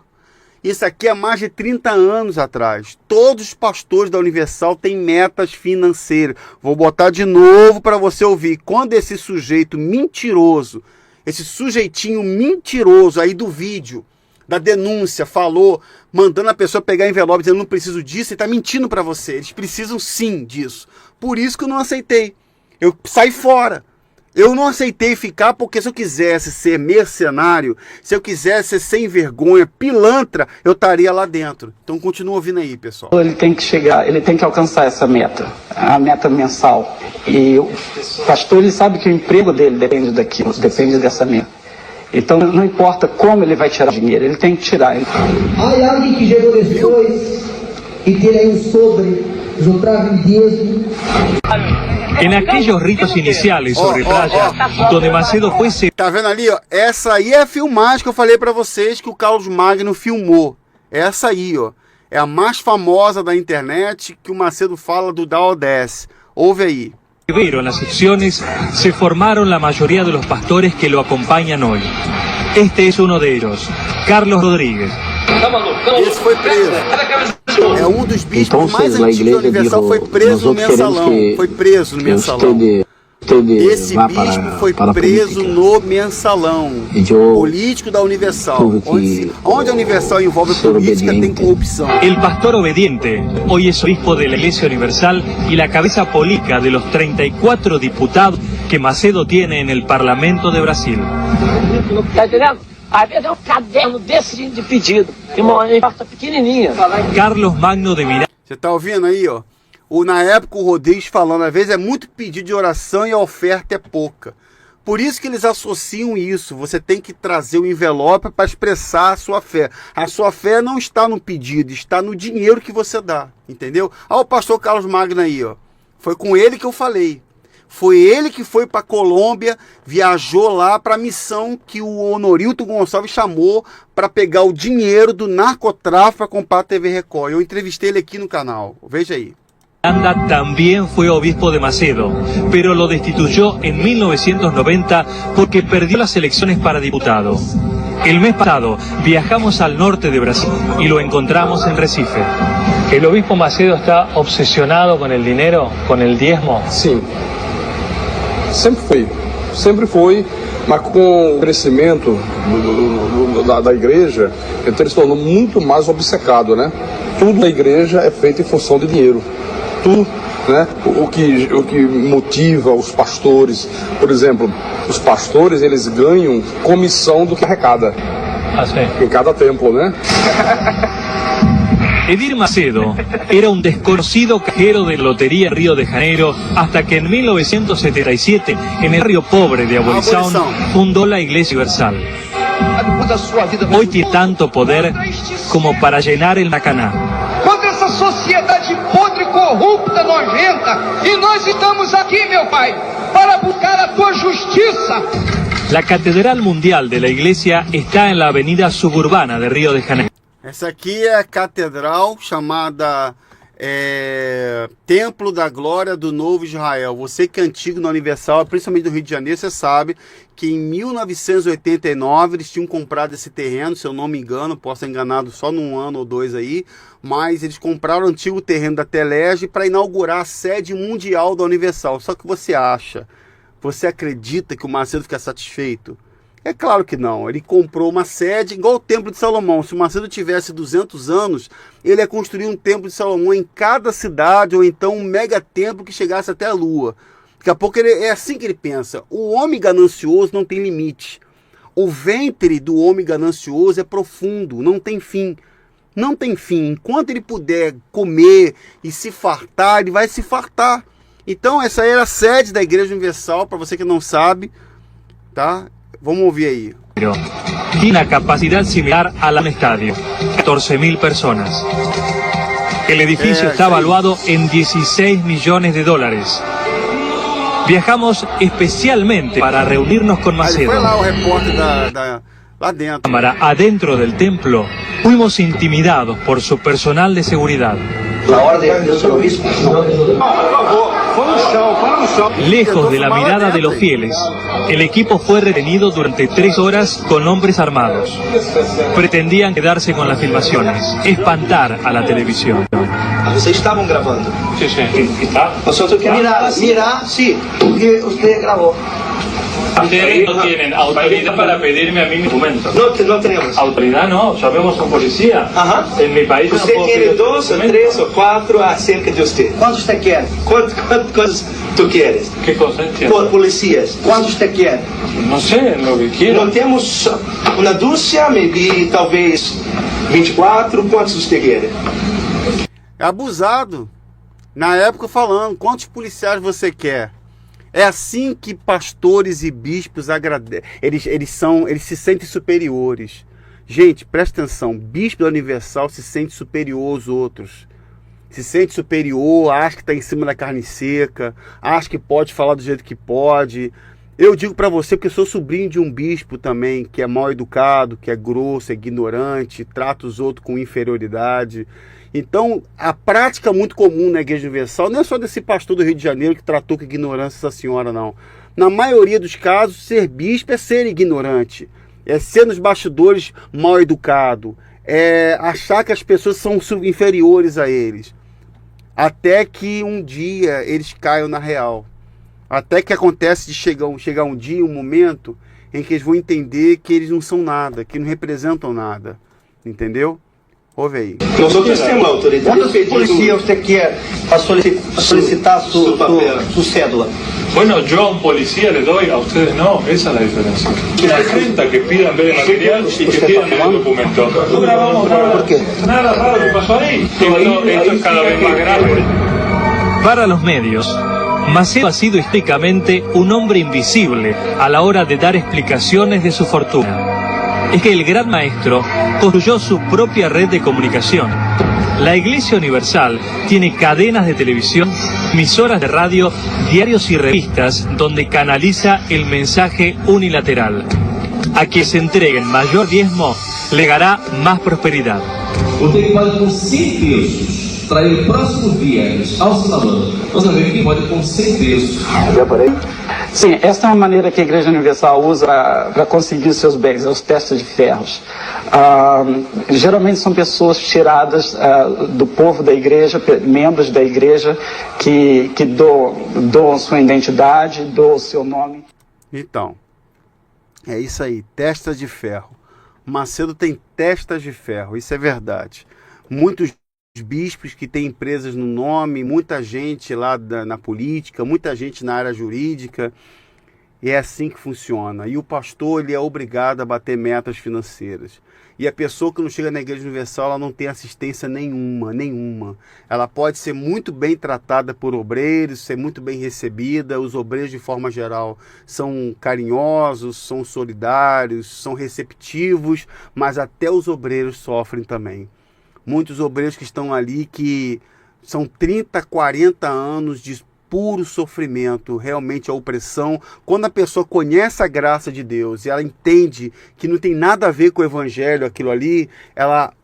Isso aqui é mais de 30 anos atrás. Todos os pastores da Universal têm metas financeiras. Vou botar de novo para você ouvir. Quando esse sujeito mentiroso, esse sujeitinho mentiroso aí do vídeo da denúncia, falou, mandando a pessoa pegar envelope dizendo não preciso disso, ele está mentindo para você. Eles precisam sim disso. Por isso que eu não aceitei. Eu saí fora. Eu não aceitei ficar porque se eu quisesse ser mercenário, se eu quisesse ser sem vergonha, pilantra, eu estaria lá dentro. Então continua ouvindo aí, pessoal. Ele tem que chegar, ele tem que alcançar essa meta, a meta mensal. E o pastor, ele sabe que o emprego dele depende daquilo, depende dessa meta. Então não importa como ele vai tirar o dinheiro, ele tem que tirar. Há alguém que gerou depois e ter aí um sobre, juntar em dízimo. En aquellos ritos iniciales sobre playa, donde Macedo fue... Tá vendo ali, ó? Essa aí é a filmagem que eu falei pra vocês que o Carlos Magno filmou. Essa aí, ó. É a mais famosa da internet que o Macedo fala do Daodes. Ouve aí. En las secciones se formaron la mayoría de los pastores que lo acompañan hoy. Este es uno de ellos, Carlos Rodríguez. Esse foi preso. É um dos bispos mais antigos da Universal, foi preso no mensalão. Foi preso no mensalão. Esse bispo foi preso no mensalão. Político da Universal. Onde a Universal envolve política, tem corrupção. El pastor obediente hoy es obispo de la Iglesia Universal y la cabeza política de los 34 diputados que Macedo tiene en el Parlamento de Brasil. Tá entendendo? Às vezes é um caderno desse de pedido. Tem uma pasta pequenininha. Carlos Magno de Miranda. Você tá ouvindo aí, ó? Na época o Rodrigues falando, às vezes é muito pedido de oração e a oferta é pouca. Por isso que eles associam isso. Você tem que trazer o envelope para expressar a sua fé. A sua fé não está no pedido, está no dinheiro que você dá. Entendeu? Olha o pastor Carlos Magno aí, ó. Foi com ele que eu falei. Foi ele que foi para a Colômbia, viajou lá para a missão que o Honorilton Gonçalves chamou para pegar o dinheiro do narcotráfico para comprar a TV Record. Eu entrevistei ele aqui no canal. Veja aí. Miranda también fue obispo de Macedo, pero lo destituyó en 1990 porque perdió las elecciones para diputado. El mes pasado viajamos al norte de Brasil y lo encontramos en Recife. ¿El obispo Macedo está obsesionado con el dinero, con el diezmo? Sim, sempre foi, mas com o crescimento da igreja, então ele se tornou muito mais obcecado, né? Tudo na igreja é feito em função de dinheiro. Tudo, né? O que motiva os pastores, por exemplo, os pastores eles ganham comissão do que arrecada em cada templo, né? Edir Macedo era un desconocido cajero de lotería en Río de Janeiro hasta que en 1977, en el barrio pobre de Abolição, fundó la Iglesia Universal. Hoy tiene tanto poder como para llenar el Maracaná. Contra essa sociedade podre, corrupta, nojenta. E nós estamos aqui, meu Pai, para buscar a tua justiça. La Catedral Mundial de la Iglesia está en la avenida suburbana de Río de Janeiro. Essa aqui é a catedral chamada Templo da Glória do Novo Israel. Você que é antigo na Universal, principalmente do Rio de Janeiro, você sabe que em 1989 eles tinham comprado esse terreno, se eu não me engano, posso ser enganado só num ano ou dois aí, mas eles compraram o antigo terreno da Telege para inaugurar a sede mundial da Universal. Só que você acha, você acredita que o Macedo fica satisfeito? É claro que não. Ele comprou uma sede igual o Templo de Salomão. Se o Macedo tivesse 200 anos, ele ia construir um Templo de Salomão em cada cidade, ou então um mega templo que chegasse até a Lua. Daqui a pouco é assim que ele pensa. O homem ganancioso não tem limite. O ventre do homem ganancioso é profundo, não tem fim. Não tem fim. Enquanto ele puder comer e se fartar, ele vai se fartar. Então essa era a sede da Igreja Universal, para você que não sabe, tá? Vamos ouvir aí. Tiene una capacidad similar a la de un estadio, 14.000 personas. El edificio está valuado en 16 millones de dólares. Viajamos especialmente para reunirnos con Macedo. Foi lá o repórter lá dentro. Cámara adentro del templo, fuimos intimidados por su personal de seguridad. La orden de otro obispo. Lejos de la mirada de los fieles, el equipo fue retenido durante 3 horas con hombres armados. Pretendían quedarse con las filmaciones, espantar a la televisión. Vocês estavam gravando? Sí. Nosotros queremos mirar, sí, porque usted grabó. Ustedes no tienen autoridad para pedirme a mí mi documento. No tenemos. Autoridad no, llamemos a un policía. Ajá. En mi país Você no puedo tiene pedir 2 ou documento. 3 ou 4 acerca de você. Quantos te quer? Quantos tu queres? ¿Qué cosa entiendo? Policias. Quantos te quer? No sé, lo que quiero. Não temos uma dúzia, maybe, talvez 24. Quantos você quer? É abusado. Na época falando, quantos policiais você quer? É assim que pastores e bispos eles se sentem superiores. Gente, presta atenção, bispo da Universal se sente superior aos outros. Se sente superior, acha que está em cima da carne seca, acha que pode falar do jeito que pode. Eu digo para você porque eu sou sobrinho de um bispo também, que é mal educado, que é grosso, é ignorante, trata os outros com inferioridade. Então, a prática muito comum na Igreja Universal não é só desse pastor do Rio de Janeiro que tratou com ignorância essa senhora, não. Na maioria dos casos, ser bispo é ser ignorante, é ser nos bastidores mal educado, é achar que as pessoas são inferiores a eles. Até que um dia eles caiam na real. Até que acontece de chegar um dia, um momento, em que eles vão entender que eles não são nada, que não representam nada. Entendeu? Ouve aí. Nós outros temos autoridade. Quantos policiais você quer para solicitar sua cédula? Bueno, yo a un policía le doy, a ustedes no, esa es la diferencia. Representa que pidan ver el material y que pidan el documento. No grabamos nada. ¿Por qué? Nada raro que pasó ahí. Esto es cada vez más grave. Para los medios, Macedo ha sido históricamente un hombre invisible a la hora de dar explicaciones de su fortuna. Es que el gran maestro construyó su propia red de comunicación. La Iglesia Universal tiene cadenas de televisión, emisoras de radio, diarios y revistas donde canaliza el mensaje unilateral. A quien se entreguen mayor diezmo, legará más prosperidad. Usted pode com 100 pesos trair próximos viernes ao senador. Vamos ver quem pode com 100 pesos. Sim, essa é uma maneira que a Igreja Universal usa para conseguir seus bens, os testes de ferros. Geralmente são pessoas tiradas do povo da igreja, membros da igreja, que doam sua identidade, doam seu nome. Então, é isso aí, testa de ferro. Macedo tem testas de ferro, isso é verdade. Muitos bispos que têm empresas no nome, muita gente lá na política, muita gente na área jurídica, e é assim que funciona. E o pastor, ele é obrigado a bater metas financeiras. E a pessoa que não chega na Igreja Universal, ela não tem assistência nenhuma. Ela pode ser muito bem tratada por obreiros, ser muito bem recebida. Os obreiros, de forma geral, são carinhosos, são solidários, são receptivos, mas até os obreiros sofrem também. Muitos obreiros que estão ali que são 30, 40 anos de puro sofrimento, realmente a opressão. Quando a pessoa conhece a graça de Deus e ela entende que não tem nada a ver com o evangelho, aquilo ali,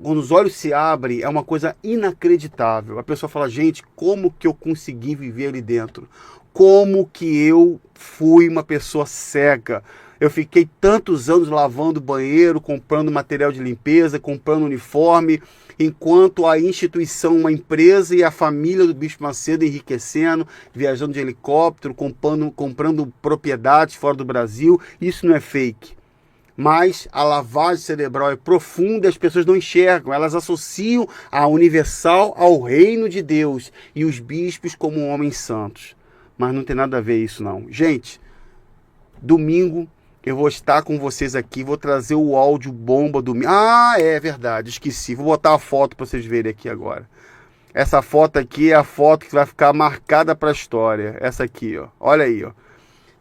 quando os olhos se abrem, é uma coisa inacreditável. A pessoa fala, gente, como que eu consegui viver ali dentro? Como que eu fui uma pessoa cega? Eu fiquei tantos anos lavando banheiro, comprando material de limpeza, comprando uniforme, enquanto a instituição, uma empresa e a família do Bispo Macedo enriquecendo, viajando de helicóptero, comprando propriedades fora do Brasil. Isso não é fake. Mas a lavagem cerebral é profunda e as pessoas não enxergam. Elas associam a Universal ao reino de Deus e os bispos como homens santos. Mas não tem nada a ver isso não. Gente, domingo eu vou estar com vocês aqui, vou trazer o áudio bomba do... Ah, é verdade, esqueci. Vou botar a foto para vocês verem aqui agora. Essa foto aqui é a foto que vai ficar marcada para a história. Essa aqui, ó. Olha aí, ó.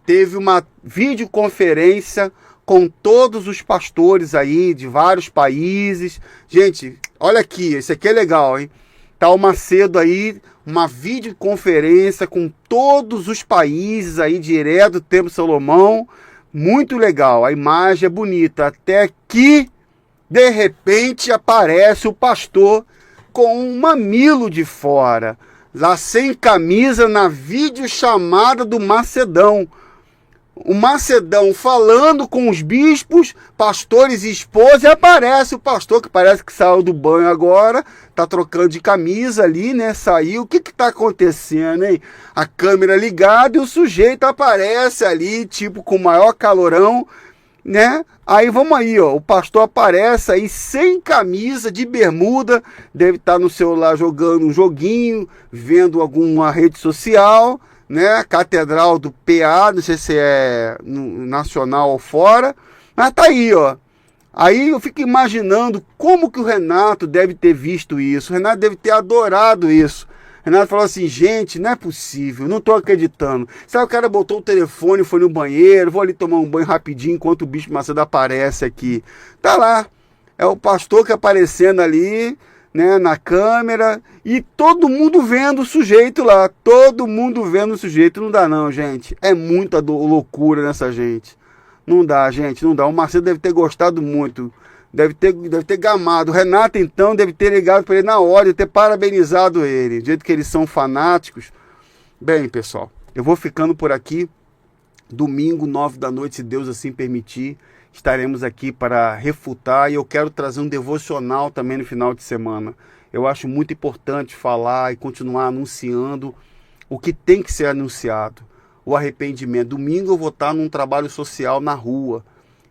Teve uma videoconferência com todos os pastores aí de vários países. Gente, olha aqui, esse aqui é legal, hein? Tá o Macedo aí, uma videoconferência com todos os países aí, direto do Templo Salomão. Muito legal, a imagem é bonita, até que, de repente, aparece o pastor com um mamilo de fora, lá sem camisa, na videochamada do Macedão. o Macedão falando com os bispos, pastores e esposas, e aparece o pastor que parece que saiu do banho agora, tá trocando de camisa ali, né? Saiu. O que que tá acontecendo, hein? A câmera ligada e o sujeito aparece ali, tipo, com o maior calorão, né? Aí vamos aí, ó, o pastor aparece aí sem camisa, de bermuda, deve estar no celular jogando um joguinho, vendo alguma rede social, né? Catedral do PA, não sei se é nacional ou fora, mas tá aí, ó. Aí eu fico imaginando como que o Renato deve ter visto isso, o Renato deve ter adorado isso. O Renato falou assim, gente, não é possível, não tô acreditando. Sabe, o cara botou o telefone, foi no banheiro, vou ali tomar um banho rapidinho enquanto o Bispo Macedo aparece aqui. Tá lá, é o pastor que aparecendo ali, né, na câmera, e todo mundo vendo o sujeito lá, todo mundo vendo o sujeito. Não dá não, gente, é muita loucura nessa gente. Não dá, gente, não dá. O Macedo deve ter gostado muito, deve ter gamado. O Renato, então, deve ter ligado para ele na hora e ter parabenizado ele, do jeito que eles são fanáticos. Bem, pessoal, eu vou ficando por aqui. Domingo, 9 da noite, se Deus assim permitir, estaremos aqui para refutar, e eu quero trazer um devocional também no final de semana. Eu acho muito importante falar e continuar anunciando o que tem que ser anunciado, o arrependimento. Domingo eu vou estar num trabalho social na rua,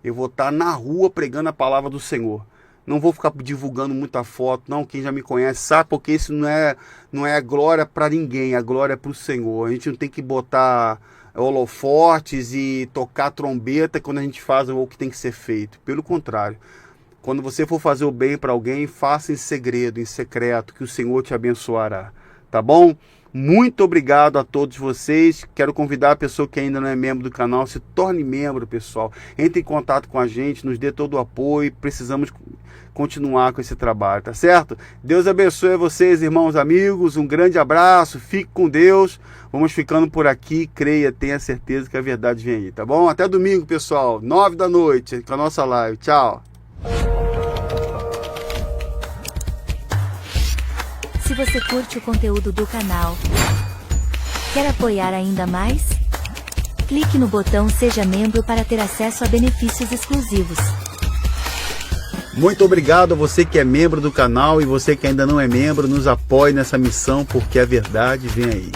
eu vou estar na rua pregando a palavra do Senhor. Não vou ficar divulgando muita foto, não. Quem já me conhece sabe, porque isso não é glória para ninguém, a glória é para o Senhor. A gente não tem que botar holofotes e tocar trombeta quando a gente faz o que tem que ser feito. Pelo contrário, quando você for fazer o bem para alguém, faça em segredo, em secreto, que o Senhor te abençoará. Tá bom? Muito obrigado a todos vocês. Quero convidar a pessoa que ainda não é membro do canal, se torne membro, pessoal. Entre em contato com a gente, nos dê todo o apoio. Precisamos continuar com esse trabalho, tá certo? Deus abençoe vocês, irmãos, amigos. Um grande abraço, fique com Deus. Vamos ficando por aqui. Creia, tenha certeza que a verdade vem aí, tá bom? Até domingo, pessoal, 9 da noite, com a nossa live. Tchau. Se você curte o conteúdo do canal, quer apoiar ainda mais? Clique no botão Seja Membro para ter acesso a benefícios exclusivos. Muito obrigado a você que é membro do canal, e você que ainda não é membro, nos apoie nessa missão, porque a verdade vem aí.